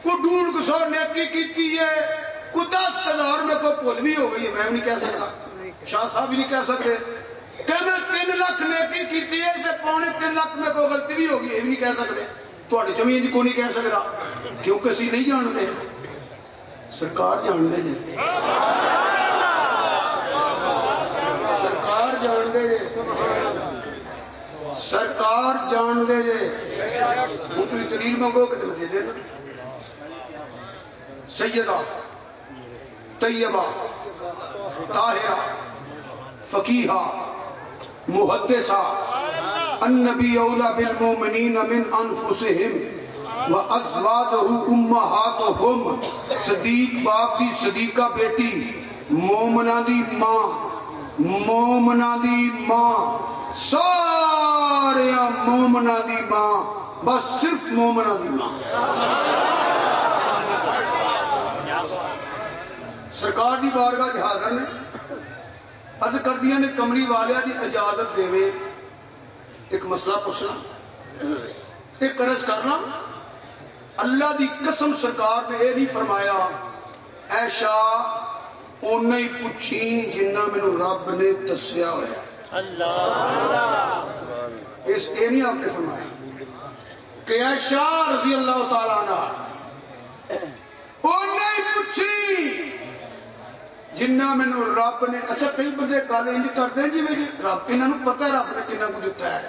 کو 150 نیکی کیتی ہے کو 10,000 میں کوئی بھول بھی ہو گئی ہے میں بھی نہیں کہہ سکتا شاہ صاحب بھی نہیں کہہ سکتے کہ میں 3 لاکھ نیکی کیتی ہے تے 3.25 لاکھ میں کوئی غلطی بھی ہوگی یہ بھی نہیں کہہ سکتے تھوڑی زمین کو نہیں کہہ سکتا کیونکہ اسی نہیں جانتے سرکار جان دے جی سرکار جان دے جی سرکار جان دے جی وہ تو دلیل منگو کہ تم دے دے سیدہ طیبہ طاہرہ فقیہہ محدثہ النبی اولا بالمومنین من انفسہم وَأَزْوَاجُهُ أُمَّهَاتُهُمْ صدیق باپ دی صدیقہ بیٹی مومنہ دی ماں سارے مومنہ دی ماں بس صرف مومنہ دی ماں سرکار دی بارگاہ جی حاضر نے عرض کر دیا نے کمری والے دی اجازت دے وے ایک مسئلہ پوچھنا ایک عرض کرنا اللہ دی قسم سرکار نے یہ نہیں فرمایا ایشا انہیں ہی پوچھی جنہ میں رب نے دسیا ہوا اس یہ نہیں آپ نے فرمایا کہ ایشا رضی اللہ تعالیٰ عنہ انہیں ہی پوچھی جنہ میں رب نے اچھا کئی بندے گل انج کرتے ہیں جی میں رب انہوں نے پتہ ہے رب نے کنہ کو دیتا ہے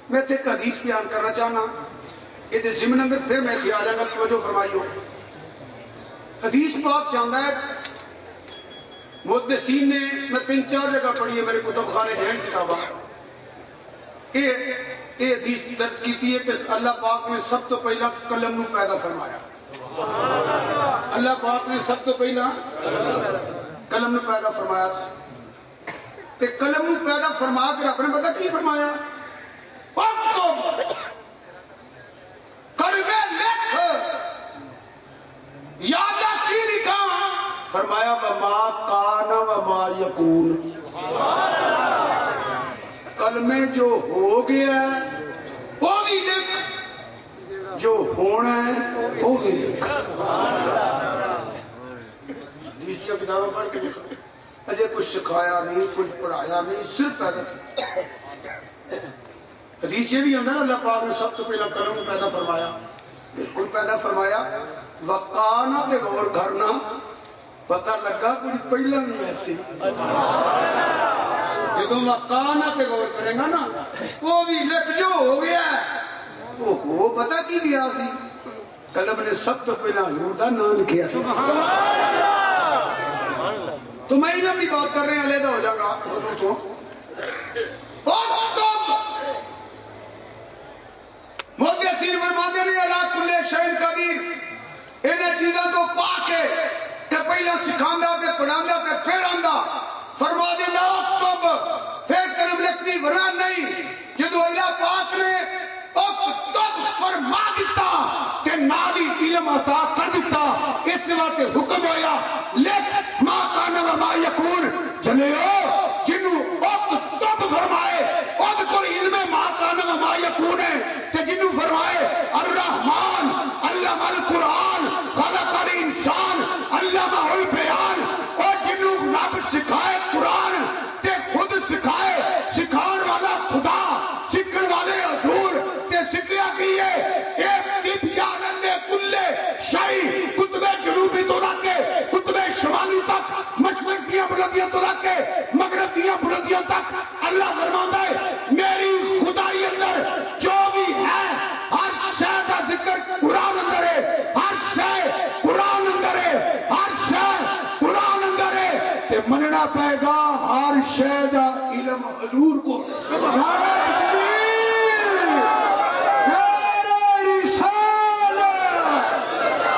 میں تے ایک حدیث بیان کرنا چاہنا یہ ضمن اندر پھر میں خیال ہے توجہ فرمائی ہو حدیث پاک چاہتا ہے محدثین نے میں 3-4 جگہ پڑھی ہے میرے کتب خانے ہیں کتاباں یہ حدیث درج کیتی ہے کہ اللہ پاک نے سب تو پہلا قلم نو پیدا فرمایا اللہ پاک نے سب تو پہلا قلم نو پیدا فرمایا تے قلم نو پیدا فرما کے رب نے پتہ کی فرمایا کروے لکھ یادہ کی لکھا فرمایا وما کان وما یکون کلمے جو ہو گیا ہے وہ بھی لکھ جو ہونا ہے وہ بھی لکھ حدیث کا کتابہ پڑھ کے لکھا اجے کچھ سکھایا نہیں کچھ پڑھایا نہیں صرف پیدا حدیث یہ بھی اندر اللہ پاک نے سب تو پہلا قلم پیدا فرمایا بالکل پیدا فرمایا وقانا پہ غور کرنا پتہ لگا کچھ پہلا نہیں ایسی جدو وقانا پہ غور کریں گا نا وہ بھی لکھ جو ہو گیا ہے وہ پتہ کی دیا سی قلم نے سب تو پہلا حضور دا نام کیا سی تو میں علم کی بات کر رہے ہیں علیحدہ ہو جائے گا حضور تو محدثین فرماتے ہیں علی کل شیء قدیر انہیں چیزوں کو پا کے کہ پہلا سکھاندا تے پڑھاندا تے پھر آندا فرما دے لا اکتب پھر قلم لکھنی ورنہ نہیں جدو اللہ پاک نے اکتب فرما دیتا کہ نالی علم عطا کر دیتا اس وقت حکم ہویا لکھ ما کان و ما یکون جنیو جنو اکتب فرمائے اذکر علم ما کان و ما یکون جنو فرمائے الرحمن علم القرآن خلق الانسان علمہ البیان اور جنو رب سکھائے قرآن تے خود سکھائے سکھان والا خدا سکھن والے حضور تے سکھیا کیے ایک تبیان لکل شیء کتب جنوبی تو رکھے کتب شمالی مننا پائے گا ہر شے دا علم حضور کو نعرہ تکبیر، نعرہ رسالت،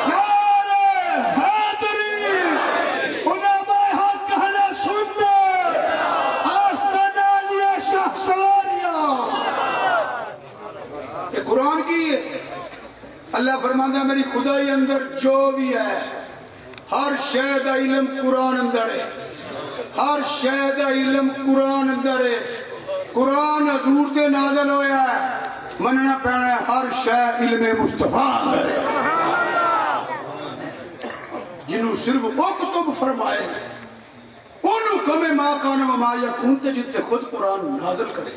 نعرہ حیدری، علماء حق اہل سنت، آستانہ علیہ شاہ سواریاں۔ یہ قرآن کی ہے۔ اللہ فرماتا ہے میری خدائی اندر جو بھی ہے ہر شے دا علم قرآن اندر ہے، ہر شے دا علم قرآن اندر ہے۔ قرآن حضور تے نازل ہویا ہے، مننا پینا ہے ہر شے علم مصطفیٰ اندر ہے۔ جنہوں صرف اکتب فرمائے انہوں کمیں ما کان و ما یکون تے جتے خود قرآن نازل کرے۔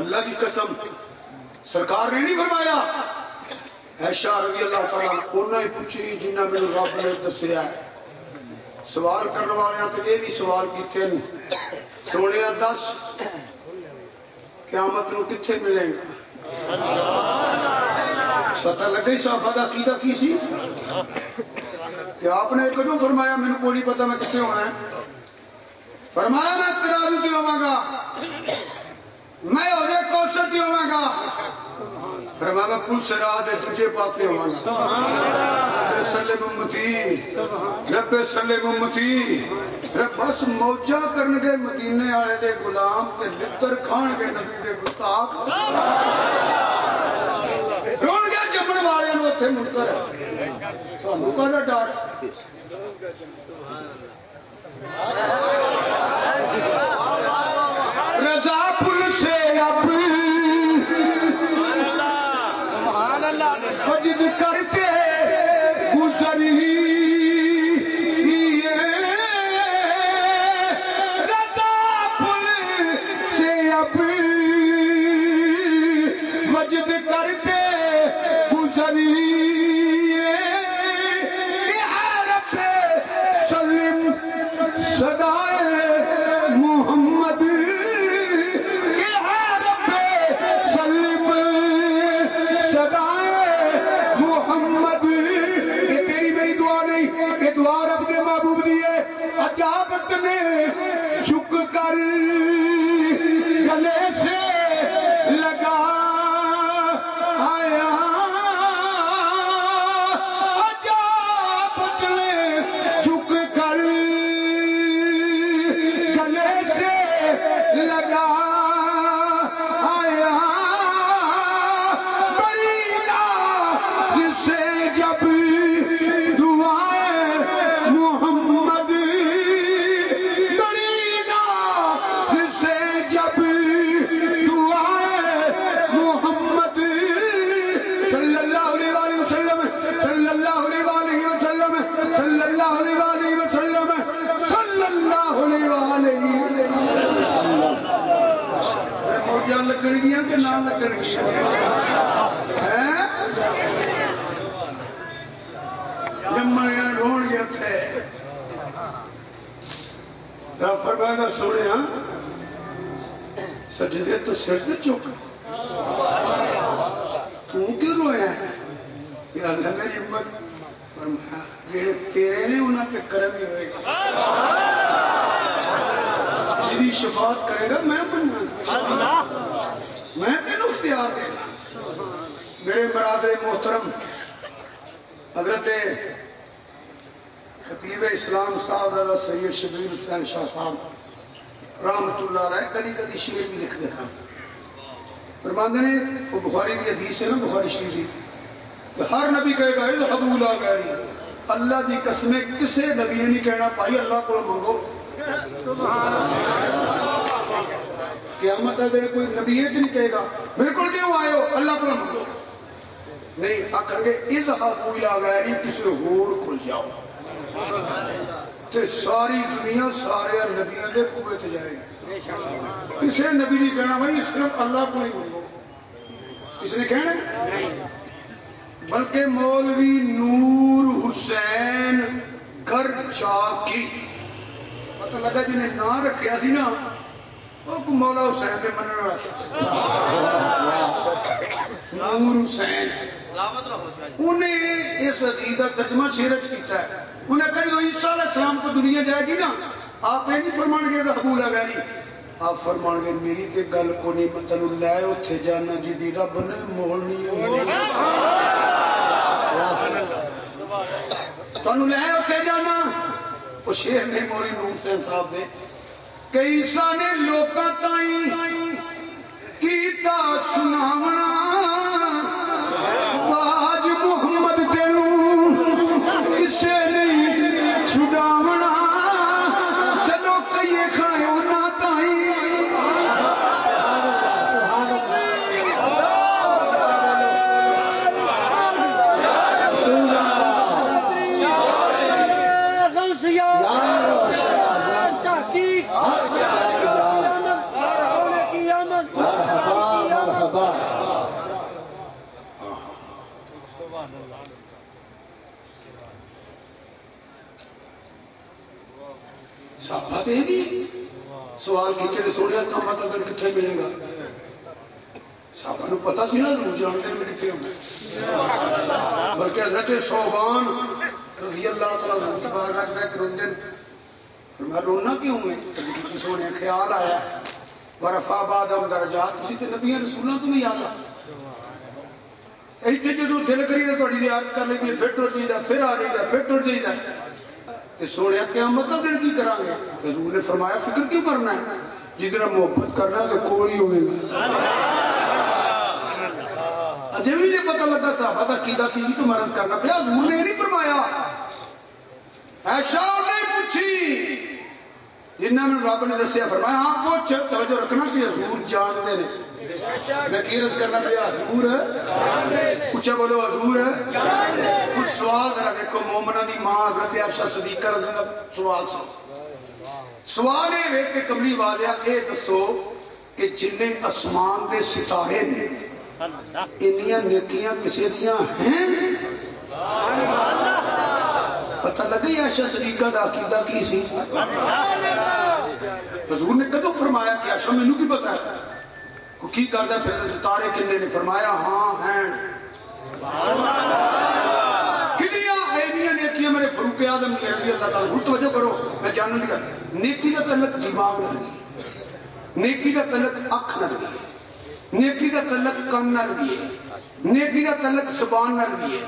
اللہ کی قسم سرکار نے نہیں فرمایا عائشہ رضی اللہ تعالیٰ انہوں نے پوچھی جنہ میں رب نے دسیا ہے۔ سوال کرنے والے ہیں تو یہ بھی سوال کیتے ہیں سونے دس قیامت نو کتھے ملیں گا؟ پتہ لگا ہی صحابہ دا عقیدہ کی سی کہ آپ نے کیوں فرمایا میں کو نہیں پتا میں کتنے ہونا ہے؟ فرمایا میں ترازو تے ہوواں گا، میں عہدے کوثر تے ہوواں گا، فرمایا میں پل صراط دے دوجے پاسے ہوواں گا۔ رب سلم امتی، رب سلم امتی، رب بس موجہ کرنے گے مدینے آلے دے غلام تے لتر کھان گے نبی دے گستاخ، رون گے جمن والے نو اتھے منکر سانو کہدا ڈر۔ رضا پل سے اب وجد کرتے گزری، رضا پل سے اب وجد کرتے گزری، رب سلم صدائے محمد، رب سلم صدائے محمد۔ یہ تیری میری دعا نہیں، یہ دعا رب کے محبوب دی ہے۔ اجابت نے جھک کر گلے سے لگا آیا، اجابت نے جھک کر گلے سے لگا آیا، بڑی ناز سے جب دعائے محمد، بڑی ناز سے جب دعائے محمد صلی اللہ علیہ وآلہ وسلم، صلی اللہ علیہ وآلہ وسلم، صلی اللہ علیہ وآلہ وسلم، صلی اللہ علیہ وآلہ وسلم۔ موجہ لگن گیا کہ نہ لگن گیا؟ جمعیاں ڈھونڈ گیا تھے رب فرمائے گا سونے ہاں سجدے تو سر دے چک تو کیوں رویا ہے؟ یا اللہ میری امت فرمایا جیڑے تیرے نے انہاں تے کرم ہی ہوئے گا، جیدی شفاعت کرے گا میں بننا، میں تینوں اختیار دینا۔ میرے برادر محترم حضرت خطیب اسلام صاحب دادا سید شبیر حسین شاہ صاحب رحمت اللہ علیہ کدی کدی شعر بھی لکھتے ہیں۔ فرماندے نے وہ بخاری کی حدیث ہے نا، بخاری شریف کہ ہر نبی کہے گا اذهبوا الى غیری، اللہ دی قسمیں کسے نبی نے نہیں کہنا بھائی اللہ کو منگو۔ قیامت ہے میرے کوئی نبی ہے کہ نہیں کہے گا بالکل کیوں آئے ہو اللہ کو منگو، نہیں آکر گے اذهبوا الى غیری کسے اور کو جاؤ، تو ساری دنیا سارے نبیوں دے قوت جائے گی۔ کسے نبی نہیں کہنا بھائی صرف اللہ کو ہی منگو، کس نے کہنا بلکہ مولوی نور حسین گرچاکی پتہ لگا جنہیں نہ رکھیا سی نا وہ کو مولا حسین دے منن والا نور حسین انہیں اس حدیث کا ترجمہ شیرت کیتا ہے. انہیں کہا جو عیسیٰ علیہ السلام کو دنیا جائے گی نا آپ یہ نہیں فرمان گے حبول ہے ویری آپ فرمان گے میری تے گل کو نہیں مطلب لے اتھے جانا جی دی رب نے مولنی تنو لے اتھے جانا وہ شیخ نے مولی نور حسین صاحب نے کہ عیسیٰ نے لوکاں تائیں کیتا سناونا باج محمد تینوں کسے نہیں چھڑاونا چلو کئیے کھائے ہونا تائیں صحابہ دے گی سوال کیچے سوڑیا کام آتا کر کتھے ملے گا صحابہ نے پتا سی نا روح جانتے میں کتھے ہوں بلکہ حضرت صوبان رضی اللہ تعالیٰ عنہ کی بات رکھ بیت روندن فرمایا رونا کیوں میں کسی سونے خیال آیا ورفا بعدم درجات کسی تے نبی رسولہ تمہیں یاد آ ایتھے جو دل کری تو توڑی دیات کر لیں پھر ٹوٹ جائے پھر آ جائے پھر ٹوٹ جائے کہ سوڑیا قیامت کا دن کی کرا گے حضور نے فرمایا فکر کیوں کرنا ہے جتنا محبت کرنا ہے تو کوئی ہوئے گا اجے بھی یہ پتہ لگا صحابہ کا عقیدہ کسی تو مرض کرنا پیا حضور نے نہیں فرمایا ایشا نہیں پوچھی جنہاں میں رب نے دسیا فرمایا ہاں پوچھ توجہ رکھنا کہ حضور جانتے ہیں نکیرت کرنا پیا حضور ہے پوچھا بولو حضور ہے کچھ سوال ذرا دیکھو مومنہ دی ماں حضرت عائشہ صدیقہ رضی اللہ سوال سوال ہے کہ کملی والیہ اے دسو کہ جنہیں اسمان دے ستارے نے انیاں نیکیاں کسی دیاں ہیں پتہ لگئی عائشہ صدیقہ دا عقیدہ کی سی حضور نے کدو فرمایا کہ عائشہ میں نو کی پتہ ہے کی کردہ پھر ستارے کننے نے فرمایا ہاں ہیں کنیاں اینیاں نیکیاں میرے فروق آدم کی رضی اللہ تعالیٰ توجہ کرو میں جاننے لگا نیکی کا تعلق دماغ نہ لگی نیکی کا تعلق اکھ نہ لگی نیکی کا تعلق کن نہ لگی نیکی کا تعلق زبان نہ لگی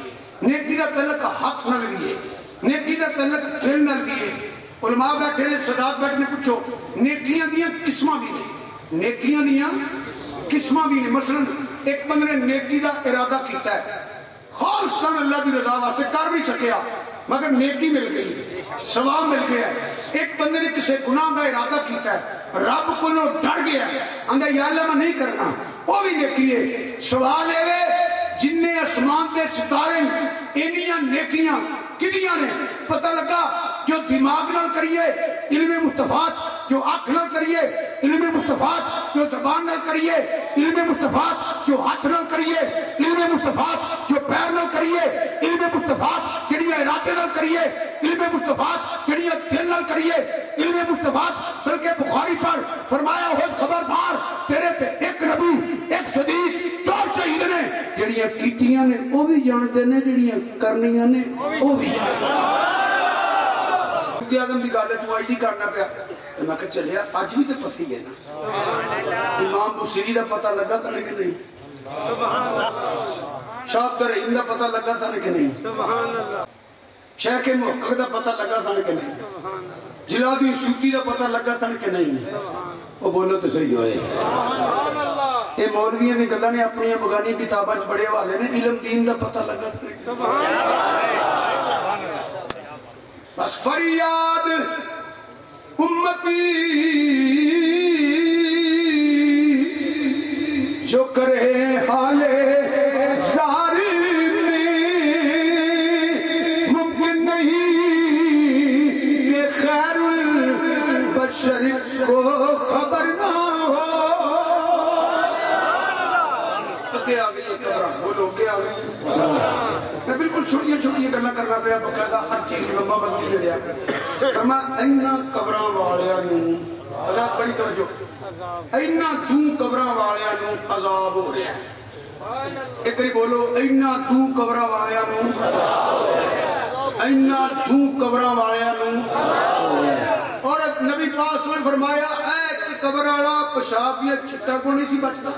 نیکی کا تعلق ہاتھ نہ لگی نیکی کا تعلق دل نہ لگی علماء بیٹھے نے صدات بیٹھنے پوچھو نیکیاں دیاں قسمہ بھی نہیں نیکیاں دیاں قسمہ بھی نہیں مثلا ایک بندے نے نیکی کا ارادہ کیتا ہے خالصتاً اللہ کی رضا واسطے کر بھی سکیا مگر نیکی مل گئی ثواب مل گیا ایک بندے نے کسی گناہ کا ارادہ کیتا ہے رب کو نو ڈر گیا اندھا یا اللہ میں نہیں کرنا وہ بھی نیکی ہے سوال ہے جن نے اسمان دے ستارے انیاں نیکیاں کنیاں نے پتہ لگا جو دماغ نہ کریے علم مصطفیٰ جو آنکھ نہ کریے علم مصطفیٰ جو زبان نہ کریے علم مصطفیٰ جو ہاتھ نہ کریے علم مصطفیٰ جو پیر نہ کریے علم مصطفیٰ جڑی ارادے نہ کریے علم مصطفیٰ جڑی دل نہ کریے علم مصطفیٰ بلکہ بخاری پر فرمایا ہو خبردار تیرے تے ایک نبی ایک صدیق دو شہید نے جڑیاں کیتیاں نے وہ بھی جانتے نے جڑیاں کرنیاں نے وہ بھی کہ آدم دی گالے تو آئی کرنا پیا تو میں کہا چلیا آج بھی تو پتہ ہی ہے نا امام بصری دا پتہ لگا تھا کہ نہیں شاہ عبدالرحیم دا پتہ لگا تھا کہ نہیں شیخ محقق دا پتہ لگا تھا کہ نہیں جلادی سوتی دا پتہ لگا تھا کہ نہیں وہ بولو تو صحیح ہوئے یہ مولویاں نے گلہ نے اپنی بغانی کتابہ بڑے والے نے علم دین دا پتہ لگا تھا بس فریاد امتی جو کرے حال ظاہر میں ممکن نہیں کہ خیر البشر کو خبر نہ ہو کیا آگئی قبرہ بولو کیا آگئی میں بالکل چھوٹیاں چھوٹیاں کرنا پیا بقیدہ ہر چیز لمبا بدل دے دیا فرما اینا قبراں والیاں نوں عذاب بڑی توجہ اینا دوں قبراں والیاں نوں عذاب ہو رہا ہے ایک باری بولو اینا دو قبراں والیاں نوں اینا دو قبراں والیاں نوں اور نبی پاک صلی اللہ علیہ وسلم نے فرمایا اے قبر والا پیشاب دیا چھٹا کو نہیں سی بچتا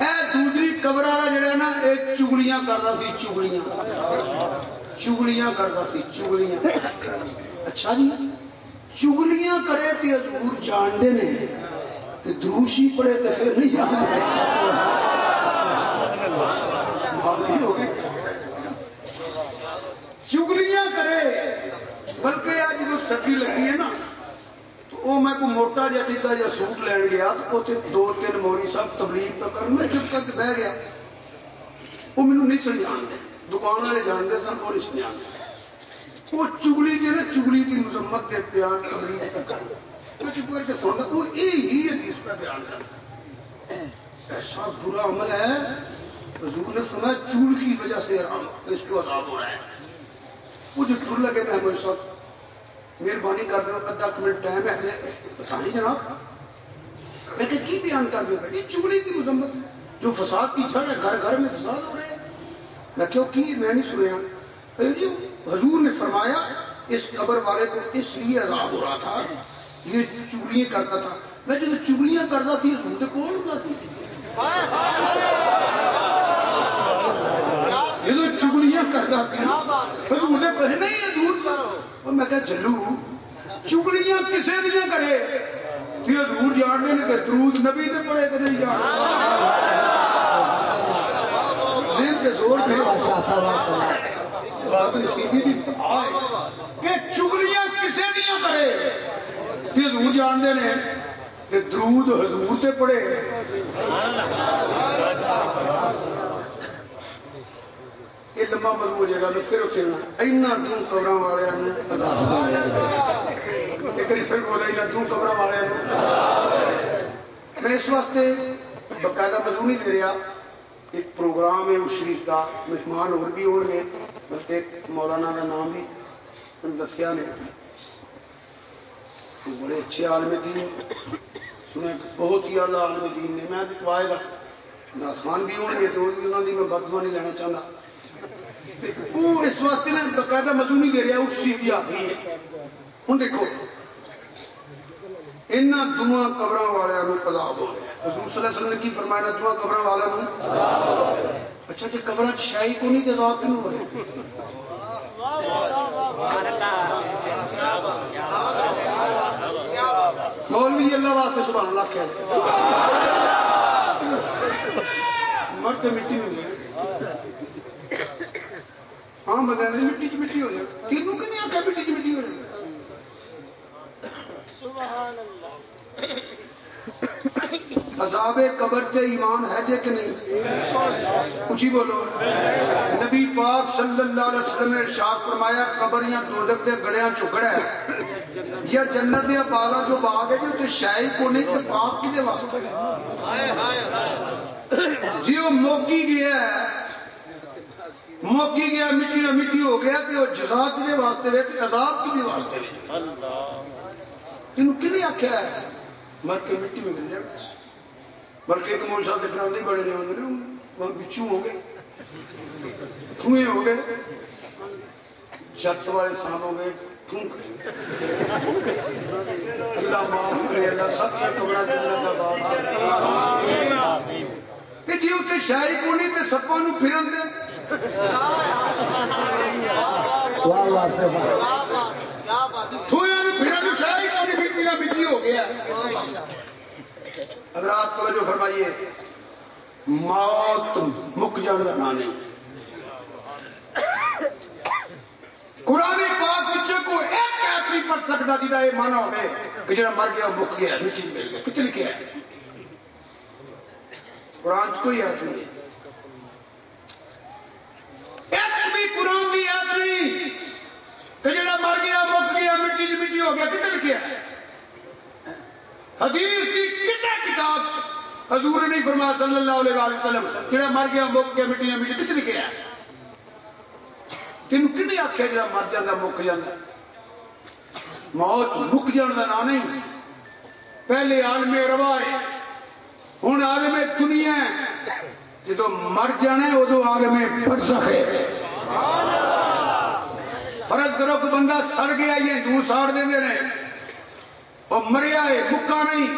اے دوسری قبر والا جڑا ہے نا اے چگلیاں کردا سی چگلیاں کردا سی چگلیاں اچھا جی چگلیاں کرے تے حضور جاندے نے تے دروشی پڑے تے پھر نہیں جاندے چگلیاں کرے بلکہ آج جو سردی لگی ہے نا تو وہ میں کو موٹا جا ڈگا جا سوٹ لین گیا تو تے 2-3 مولوی صاحب تبلیغ پہ کر میں چپ کر کے بہ گیا وہ مینوں نہیں سمجھان دے دکان والے جان دے سن وہ نہیں سمجھان دے وہ چگلی جو نا چگلی کی مذمت دے بیان تبلیغ پہ کر میں چپ کر کے سنتا وہ یہی حدیث پہ بیان کر ایسا برا عمل ہے حضور نے فرمایا چول کی وجہ سے اس کو عذاب ہو رہا ہے مجھے ٹھر لگے محمد صاحب مہربانی کر دو ادھا منٹ ٹائم ہے بتائیں جناب میں کہ کی بیان کر دو بیٹی چگلی کی مذمت جو فساد کی جڑ ہے گھر گھر میں فساد ہو رہے ہیں میں کیوں کی میں نہیں سنیا حضور نے فرمایا اس قبر والے کو اس لیے عذاب ہو رہا تھا یہ چگلیاں کرتا تھا میں جو چگلیاں کرتا تھی حضور نے کون ہوتا تھی یہ تو چگلیاں کرتا تھی حضور نے کہے نہیں حضور اور میں کہا جلو چگلیاں کسے دیا کرے کہ حضور جاننے نے کہ درود نبی نے پڑھے کہ نہیں جاننے ذہن کے زور پہ بات نصیبی بھی آئے کہ چگلیاں کسے دیا کرے کہ حضور جاننے نے کہ درود حضور تے پڑھے یہ لمبا موضوع ہو جائے گا میں پھر اتنا اینا دوں قبراں والے ایک ریسر بولا اینا دوں قبراں والے میں اس وقت باقاعدہ موضوع نہیں دے رہا ایک پروگرام ہے اس شریف کا مہمان اور بھی ہو گئے بلکہ مولانا کا نام بھی دسیا نے بڑے اچھے عالم دین سنے بہت ہی اعلیٰ عالم دین نے میں دعائے گا ناسخان بھی ہوں گے دو بھی انہوں نے میں بددعا نہیں لینا چاہتا وہ اس واسطے نے باقاعدہ موضوع نہیں دے رہا اس چیز کی آخری ہے ہوں دیکھو انہاں دعا قبراں والوں کو عذاب ہو رہا ہے حضور صلی اللہ علیہ وسلم نے کی فرمایا دعا قبراں والوں کو اچھا جی قبراں شاہی کو نہیں عذاب کیوں ہو رہے ہیں مولوی اللہ واسطے سبحان اللہ کہہ مرد مٹی میں گئے ہاں بغیر مٹی چ مٹی ہو جائے تینوں کہ نہیں آکھا مٹی چ مٹی ہو جائے سبحان اللہ عذاب قبر تے ایمان ہے جے کہ نہیں اونچی بولو نبی پاک صلی اللہ علیہ وسلم نے ارشاد فرمایا قبر یا دوزخ دے گڑیاں چگڑا ہے یا جنت دے باغاں جو باغ ہے جو تے شاہی کو نہیں تے پاک کدے واسطے جی وہ موکی گیا ہے موکی گیا مٹی نہ مٹی ہو گیا کہ وہ جزا کدے واسطے ہے تے عذاب کدے واسطے ہے تینوں کی نہیں آکھیا ہے مر کے مٹی میں مل جائے بلکہ ایک مول صاحب دیکھنا نہیں بڑے نہیں ہوندے وہ بچو ہو گئے ٹھوئے ہو گئے جت والے سان ہو گئے ٹھون کریں اللہ معاف کرے اللہ سب کی قبرہ جنت آباد کہ جی اتنے شاہی کو نہیں تے سپاں نوں پھرن دے تھویا نوں پھرن دے شاہی کو نہیں مٹی نہ مٹی ہو گیا اگر آپ توجہ فرمائیے موت مک جان دا نام نہیں قرآن پاک بچے کو ایک آیت نہیں پڑھ سکتا جدا یہ مانا ہوئے کہ جڑا مر گیا مک گیا مٹی مل گیا کتنے لکھے ہے قرآن کوئی آیت نہیں ہے ایک بھی قرآن کی آیت نہیں کہ جڑا مر گیا مک گیا مٹی مٹی ہو گیا کتنے لکھے ہے حدیث کی کتنے کتاب حضور نے نہیں فرمایا صلی اللہ علیہ وسلم جڑا مر گیا مک گیا مٹی نے مٹی کتنے لکھے ہے تینوں کنی آکھے جڑا مر جاندہ مک جاندہ موت مک جاندہ نہ نہیں پہلے عالم روا ہے ہن عالم دنیا ہے جدو مر جانا ہے ادو عالم برزخ ہے. فرض کرو کہ بندہ سڑ گیا یہ دو ساڑ دے رہے وہ مریا ہے مکا نہیں.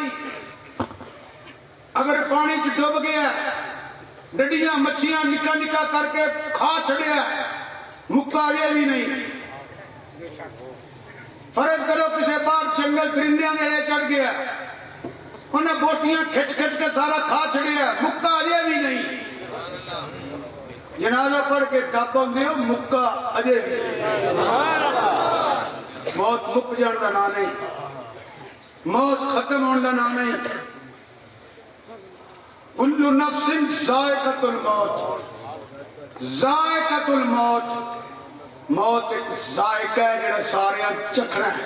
اگر پانی چ ڈب گیا ڈڈیاں مچھیاں نکا نکا کر کے کھا چھڑیا مکا یہ بھی نہیں. فرض کرو کسی باہر جنگل پرندیاں نیڑے چڑھ گیا انہیں بوٹیاں کھچ کھچ کے سارا کھا چھڑیا مکا یہ بھی نہیں. جنازہ پڑھ کے دبا دے مکا اجے بھی. موت مک جان کا نام نہیں, موت ختم ہونے کا نام نہیں. کل نفس ذائقۃ الموت, ذائقۃ الموت. موت ایک ذائقہ ہے جڑا سارے چکھنا ہے.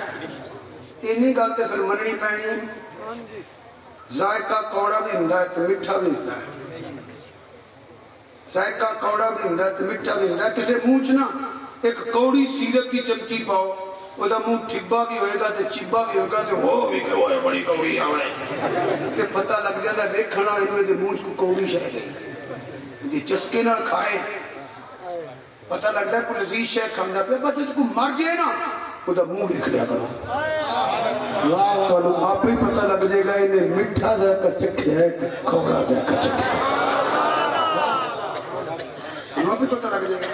اینی گل تے پھر مننی پینی ہے. ذائقہ کوڑا بھی ہوندا ہے تے میٹھا بھی ہوندا ہے. ذائقہ کوڑا بھی ہوندا ہے تے میٹھا بھی ہوندا ہے. کسے منہ چ نا ایک کوڑی سیرت کی چمچی پاؤ وہ منہ ٹھبا بھی ہوئے گا تے چبا بھی ہوئے گا تے ہو بھی کہ وہ بڑی کوڑی آوے تے پتہ لگ جاتا ہے دیکھن والے نوں دے منہ کو کوڑی شے ہے. دی چسکے نال کھائے پتہ لگتا ہے کوئی لذیذ شے کھاندا پیا بچے کو مر جائے نا وہ منہ دیکھ لیا کرو تو آپ ہی پتہ لگ جائے گا انہیں میٹھا ذائقہ چکھیا ہے کوڑا ذائقہ چکھیا ہے. آپ ہی پتہ لگ جائے گا.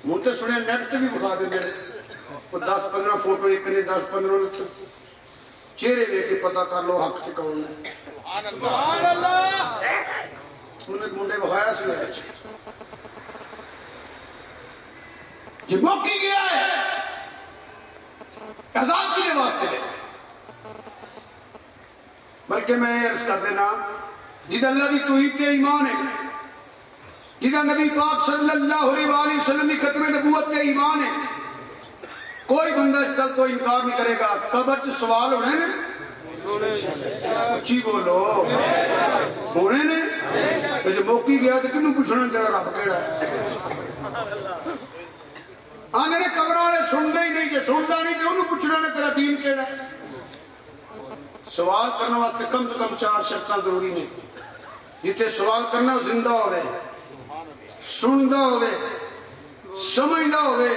مجھے سنے نیٹ تے بھی بخا دیں میرے وہ 10-15 فوٹو ایک نے 10-15 لکھے چہرے لے کے پتہ کر لو حق تے کون ہے. انہیں منڈے بخایا سی ہے یہ موقع گیا ہے عذاب کے لیے واسطے لے. بلکہ میں عرض کر دینا جدہ اللہ کی توحید کے ایمان ہے, جدہ نبی پاک صلی اللہ علیہ وسلم کی ختم نبوت کے ایمان ہے, کوئی بندہ اس گل کو انکار نہیں کرے گا. قبر سے سوال ہونے نے اچھی بولو ہونے نے جو موقع گیا تو کنوں پوچھنا چاہا رب کیڑا ہے. آنے نے قبر والے سنتے ہی نہیں, جو سنتا نہیں تو انہوں پوچھنا نے تیرا دین کیڑا ہے. سوال کرنے واسطے کم سے کم 4 شرطاں ضروری نہیں. جتنے سوال کرنا وہ زندہ ہوئے, سندا ہوئے, سمجھدا ہوئے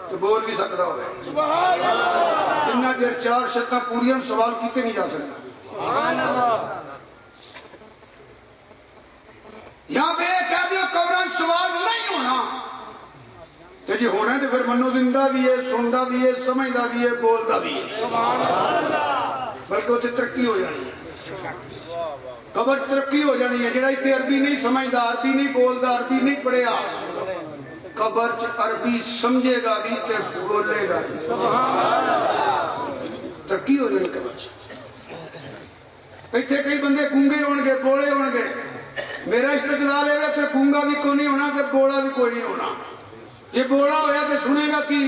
تو بول بھی سکتا ہوئے. جنہ دیر 4 شرطاں پوریاں سوال کیتے نہیں جا سکتا. یہاں پہ کہہ دیا قبران سوال نہیں ہونا کہ جی ہونا ہے تو پھر منو زندہ بھی ہے, سندا بھی ہے, سمجھدا بھی ہے, بولدا بھی ہے. بلکہ وہ ترقی ہو جانی ہے. قبر ترقی ہو جانی ہے. جڑا اتنے عربی نہیں سمجھدا, عربی نہیں بولدا, عربی نہیں پڑھیا, قبر چ عربی سمجھے گا بھی تے بولے گا بھی. ترقی ہو جانی قبر چ. ایتھے کئی بندے گونگے ہون گے, بولے ہون گے. میرا استدلال ہے کہ گونگا بھی کوئی نہیں ہونا کہ بولا بھی کوئی نہیں ہونا. یہ بولا ہویا تو سنے گا کی,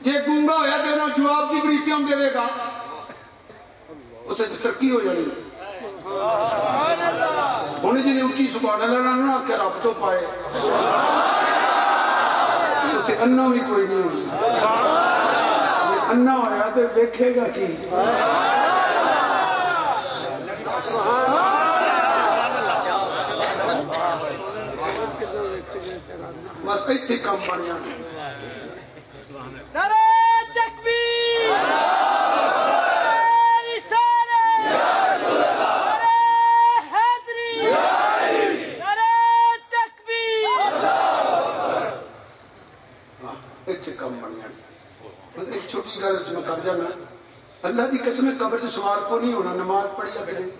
یہ گونگا ہویا تو انہوں جواب کی بریتیاں دے گا. اسے ترقی ہو جانی. انہیں جنہیں اچھی سبحان اللہ نہ کہ رب تو پائے اسے انہ بھی کوئی نہیں ہوئی. یہ انہ ہویا تو دیکھے گا کی. بس ایتھے کم بن جانا. نعرہ تکبیر, نعرہ رسالت, نعرہ حیدری, نعرہ تکبیر. ایتھے کم بن جانا. بس ایک چھوٹی گل میں کر جانا. اللہ کی قسم قبر سے سوال کو نہیں ہونا. نماز پڑھی کہ نہیں,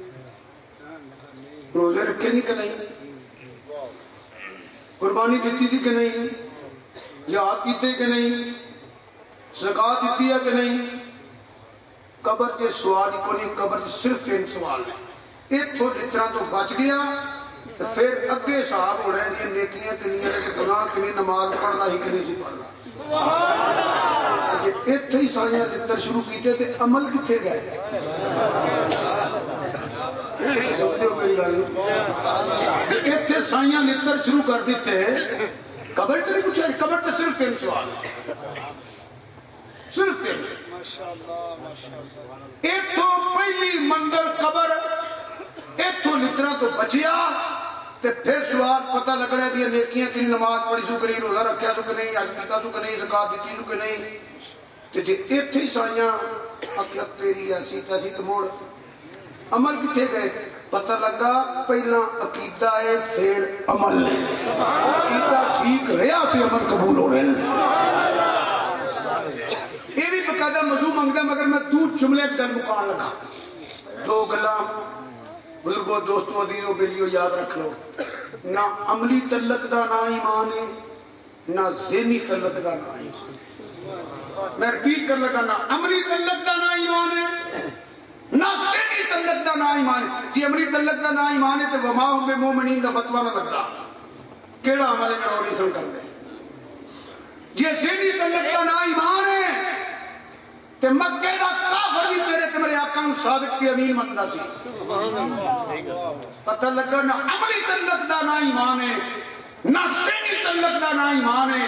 روزے رکھے نہیں کہ نہیں, قربانی دیتی تھی کہ نہیں, جہاد کیتے کہ نہیں, زکات دیتی ہے کہ نہیں. قبر کے سوال کو نہیں. قبر کے صرف 3 سوال ہیں. ایک تو جتنا تو بچ گیا تو پھر اگے صاحب ہونا ہے یہ نیکیاں کنیاں نے گناہ کنی, نماز پڑھنا ہی کنی سی پڑھنا. اتنے ہی سارے لتر شروع کیتے تے عمل کتنے گئے. سمجھو میری گل, اتنے سائیاں لتر شروع کر دیتے. قبر تو نہیں پوچھا, قبر تو صرف 3 سوال, صرف 3. ایک تو پہلی منزل قبر اتوں لطرا تو بچیا تے پھر سوال پتہ لگنا دیا نیکیاں کی نماز پڑھی سو کہ نہیں روزہ رکھیا سو کہ نہیں حج کیتا سو کہ نہیں زکات دیتی سو کہ نہیں تے جے ایتھے ہی سائیاں عقلت تیری ایسی تیسی تو موڑ عمل کتنے گئے پتہ لگا پہلا عقیدہ ہے پھر عمل ہے عقیدہ ٹھیک رہا پھر عمل قبول ہو رہے یہ بھی بقاعدہ موضوع منگتا مگر میں دور جملے گل مکان لگا دو گلاں بزرگوں دوستوں عزیزوں کے لیے یاد رکھ لو نہ عملی تعلق دا نہ ایمان ہے نہ ذہنی تعلق دا نہ ایمان ہے میں رپیٹ کر لگا نہ عملی تعلق دا نہ ایمان ہے نہ ذہنی تعلق دا نہ ایمان ہے جی عملی تعلق دا نہ ایمان ہے تو وما ہم بمومنین دا فتوہ نہ لگتا کیڑا عمل ہے میرا نہیں سن کر دے یہ ذہنی تعلق دا نہ ایمان ہے کہ مکہ دا کافر بھی تیرے تمہارے آقا صادق کی امین مندہ سی پتہ لگا نہ عملی تعلق دا نہ ایمان ہے نہ ذہنی تعلق دا نہ ایمان ہے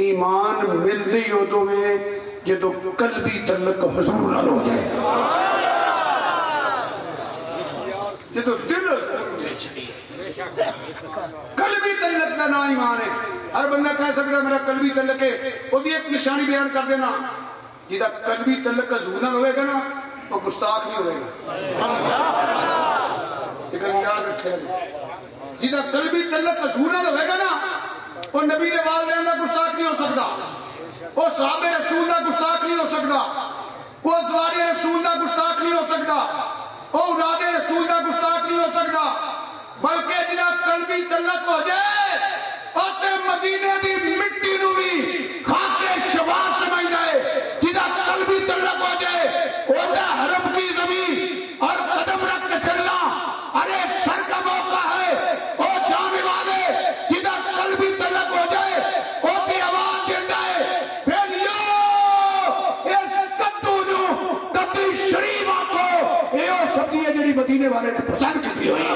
ایمان مل رہی ہو تو میں جدو قلبی تعلق حضور نہ ہو جائے جدو دل دے چلیے قلبی تعلق دا نہ ایمان ہے ہر بندہ کہہ سکتا میرا قلبی تعلق ہے وہ بھی ایک نشانی بیان کر دینا جدہ قلبی تعلق کا زونہ ہوئے گا نا وہ گستاخ نہیں ہوئے گا لیکن یاد رکھے جدہ قلبی تعلق کا زونہ ہوئے گا نا وہ نبی نے والدین کا گستاخ نہیں ہو سکتا وہ صحابہ رسول کا گستاخ نہیں ہو سکتا وہ ازواج رسول کا گستاخ نہیں ہو سکتا وہ اولاد رسول کا گستاخ نہیں ہو سکتا بلکہ جدہ قلبی تعلق ہو جائے اور مدینے دی مٹی نو بھی خاکے شباب سمجھ جائے جدہ قلبی تعلق ہو جائے اوہ حرم کی زمین اور قدم رکھ کے چلنا ارے سر کا موقع ہے او جانے والے جدہ قلبی تعلق ہو جائے او کی آواز دیتا ہے بھینیو اس قدو جو قدی شریف آکو اے او سبدی ہے جڑی مدینے والے نے پسند کی ہوئی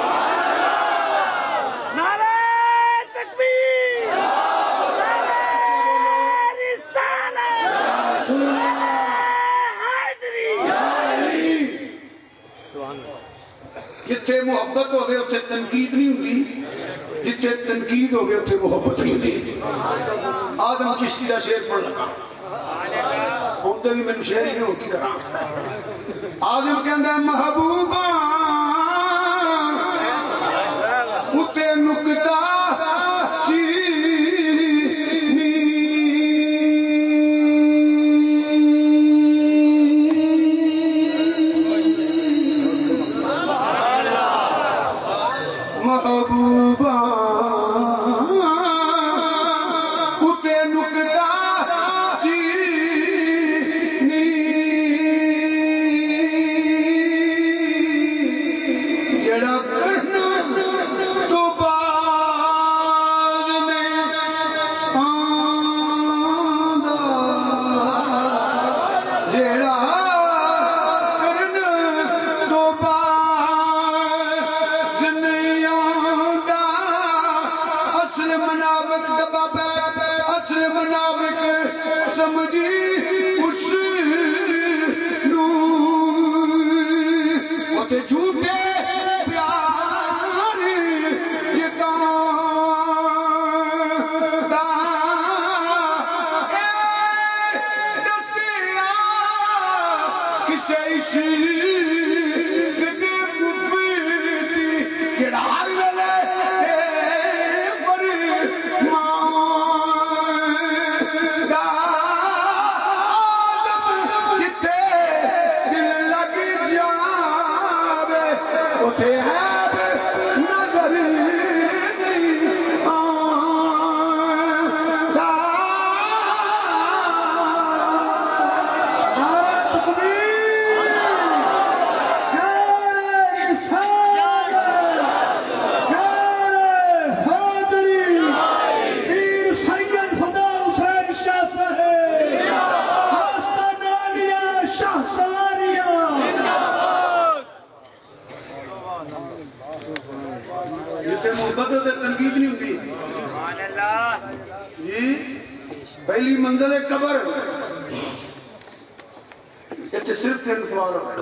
جتھے محبت ہو گئے اتھے تنقید نہیں ہوتی جتھے تنقید ہو گئے اتھے محبت نہیں ہوتی آدم چشتی دا شیر پڑھ لگا ہوندے بھی میں شیر ہی نہیں ہوتی کرا آدم کہندہ محبوبہ اتے نکتہ پہلی منزل ہے قبر یہ صرف تین سوال ہو گئے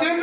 3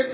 1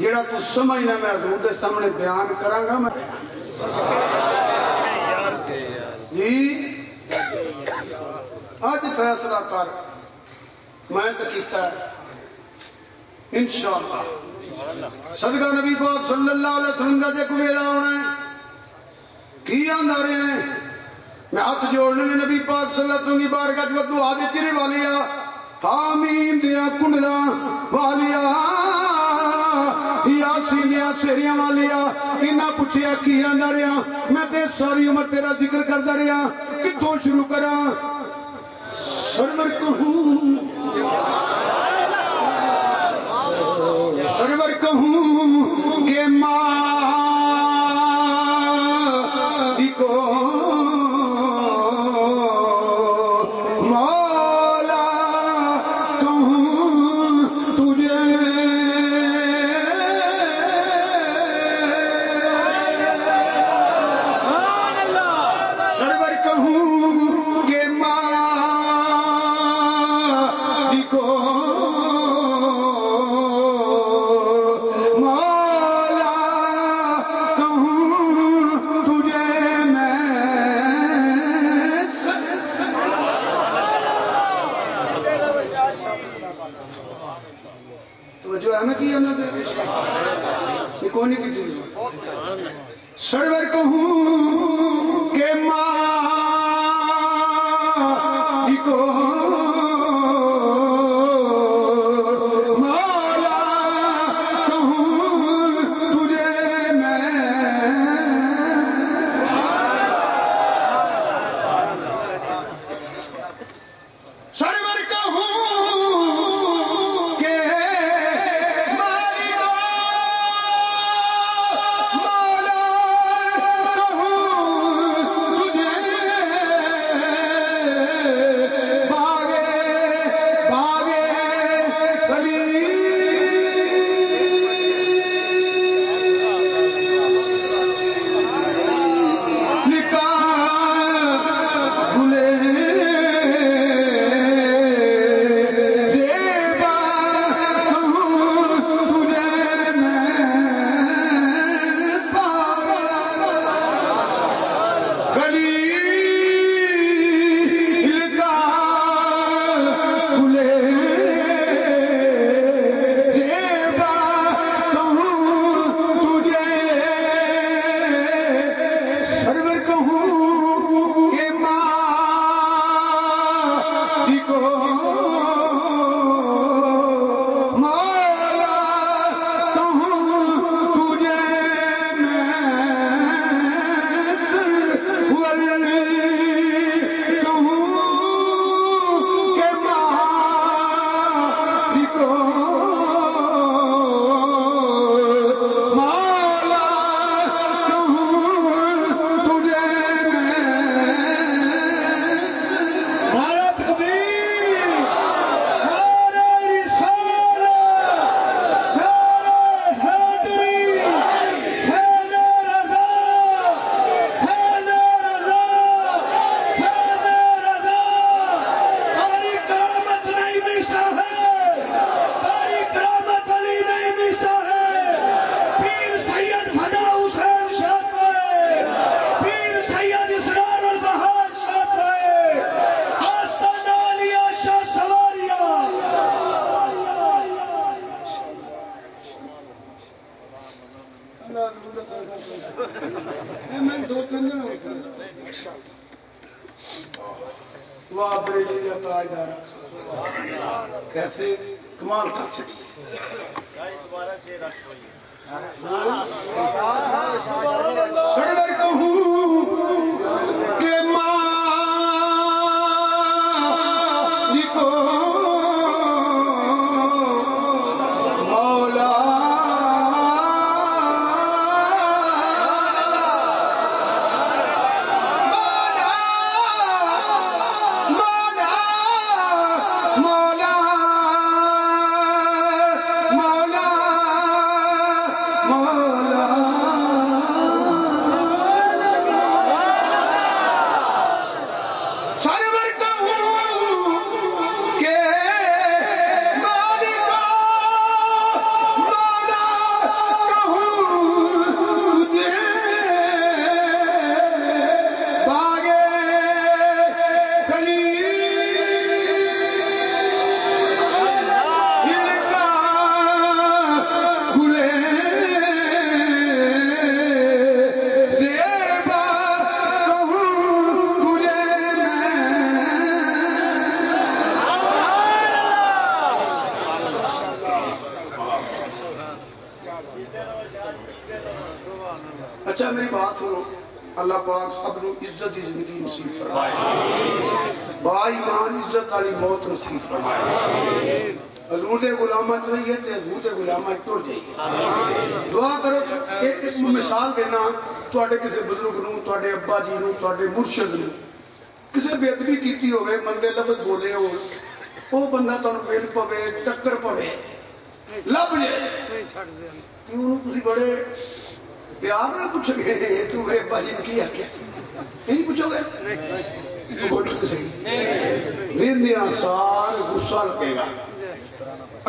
جڑا تو سمجھنا میں حضور دے سامنے بیان کراں گا میں جی آج فیصلہ کر میں تو کیتا ہے انشاءاللہ صدقہ نبی پاک صلی اللہ علیہ وسلم کا دیکھ ویلا ہونا ہے کی آندہ رہے ہیں میں ہاتھ جوڑنے میں نبی پاک صلی اللہ علیہ وسلم کی بارگاہ جو دعا دے چرے والیا حامیم دیا کنڈلا والیا یاسین دیا سیریاں والیا انہاں پوچھیا کی آندہ رہے ہیں میں تے ساری عمر تیرا ذکر کردہ رہے ہیں کتوں شروع کرا سرور کہوں کہ ماں کو مولا کہوں تجھے سرور کہوں کہ ماں کو سرور کہوں کہ ماں کو مولا کہوں تجھے میں سرور کہوں کہ واہ بریلی کا تاجدار کیسے کمال کر چکی سرور کہوں کہ ماں کو مولا مولا اللہ پاک سب نو عزت دی زندگی نصیب فرمائے، با ایمان عزت والی موت نصیب فرمائے، حضور دے غلامہ چ رہیے تے حضور دے غلامہ ٹر جائیے۔ دعا کرو ایک مثال دینا تواڈے کسی بزرگ نو، تواڈے ابا جی نو، تواڈے مرشد نو کسی بے ادبی کیتی ہوئے، مندے لفظ بولے ہو، وہ بندہ تانوں مل پوے، ٹکر پوے، لب جائے کہ انہوں تسی بڑے پیار نہ پوچھو گے تو میرے ابا جی نے کیا کیا یہ نہیں پوچھو گے؟ بولو تو صحیح، زندیاں سار غصہ لگے گا،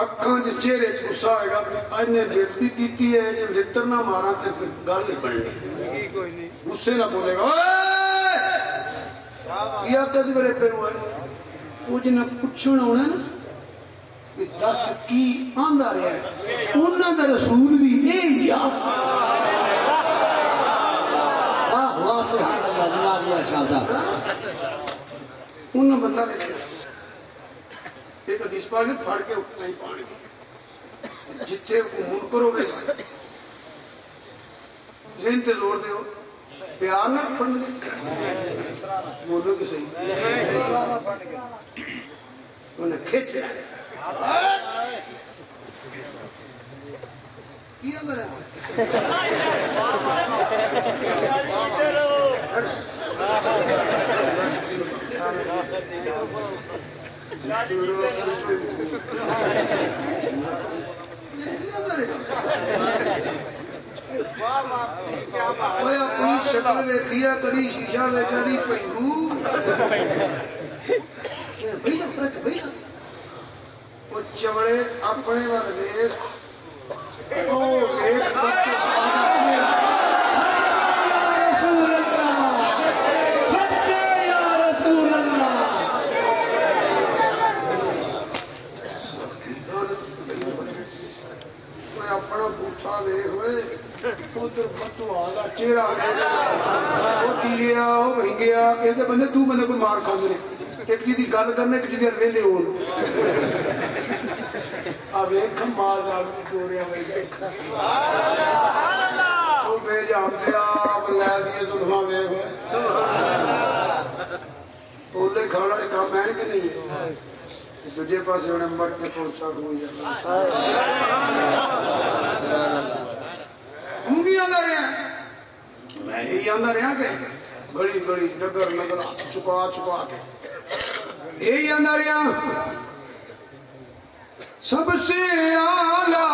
اکھاں دے چہرے وچ غصہ آئے گا کہ انہیں بے ادبی کیتی ہے، جے لتر نہ مارا تے پھر گل نہیں بننی، غصے نہ بولے گا یا کدی میرے پیر ہوئے وہ جنہیں پوچھنا ہونا نا کہ دس کی آندا رہا ہے، انہاں دا رسول بھی یہی آ واہ سبحان اللہ، جناب اللہ شاہ صاحب انہاں بندہ دیکھا ایک حدیث پاک نے پھڑ کے اٹھنا ہی پانی جتھے کو منکر ہوئے ذہن تے زور دے ہو پیار نہ پڑھنے بولو کہ صحیح انہیں کھچ کیا میرا اپنی شکل ویکھیا کری شیشہ ویچاری پینگو وہ چمڑے اپنے وال ویکھ اپنا بوٹھا ویکھ ہوئے ادھر بتوا دا چہرہ ویکھ وہ تیریا وہ مہنگیا یہ بندے تو بندے کو مار کھاندے نے ایک جی دی گل کرنے ایک جی دی ویلے ہون آ ویکھ مال دال دی ڈوریا ویکھ وہ بے جانتے آپ لے دیے زلفاں ویکھ بولے کھانا دے کام ہے کہ نہیں ہے دوجے پاس انہیں مر کے پہنچا ہو جاتا ہم بھی آندہ رہے ہیں میں ہی آندہ رہے ہیں کہ بڑی بڑی نگر نگر چکا چکا کے یہی آندہ رہے ہیں سب سے اعلیٰ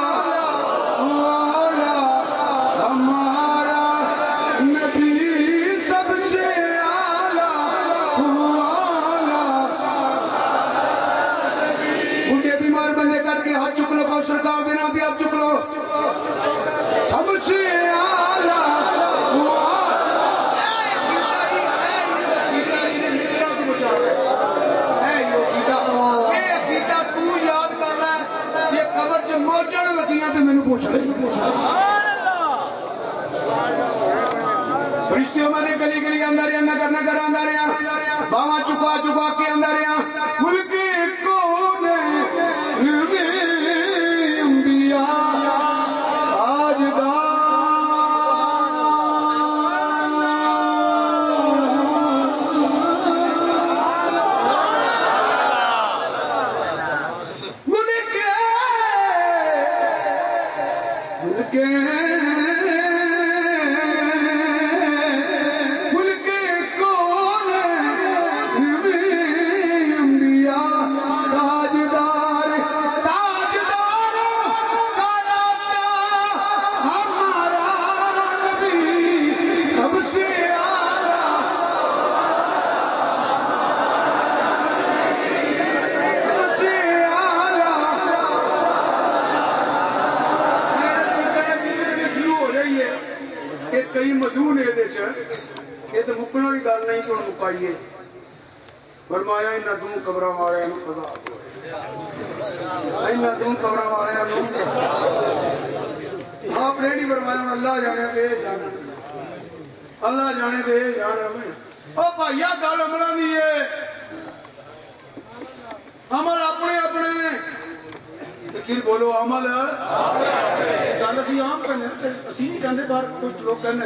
ہمارا نبی سب سے بڑھے بیمار بندے کر کے ہاتھ چک لو کو سرکار دینا بھی ہاتھ چک لو سب سے اعلیٰ موجن لگیاں تو میں پوچھ رہی فرشتیوں میں نے گلی گلی اندر نگر نگر اندر باواں چکا چکا کے اندر ملک کون انبیاء تاجدار کئی مدون یہ تو مکنا بھی گل نہیں تو مکائیے فرمایا انہاں دوں قبراں والیاں نوں عذاب ہوئے انہاں دوں قبراں والیاں نوں آپ نے نہیں فرمایا اللہ جانے دے جانا اللہ جانے دے جانا او بھائیا گل عملاں دی ہے عمل اپنے اپنے لیکن بولو عمل گل اسی عام کرنے اسی نہیں کہندے باہر کچھ لوگ کہنے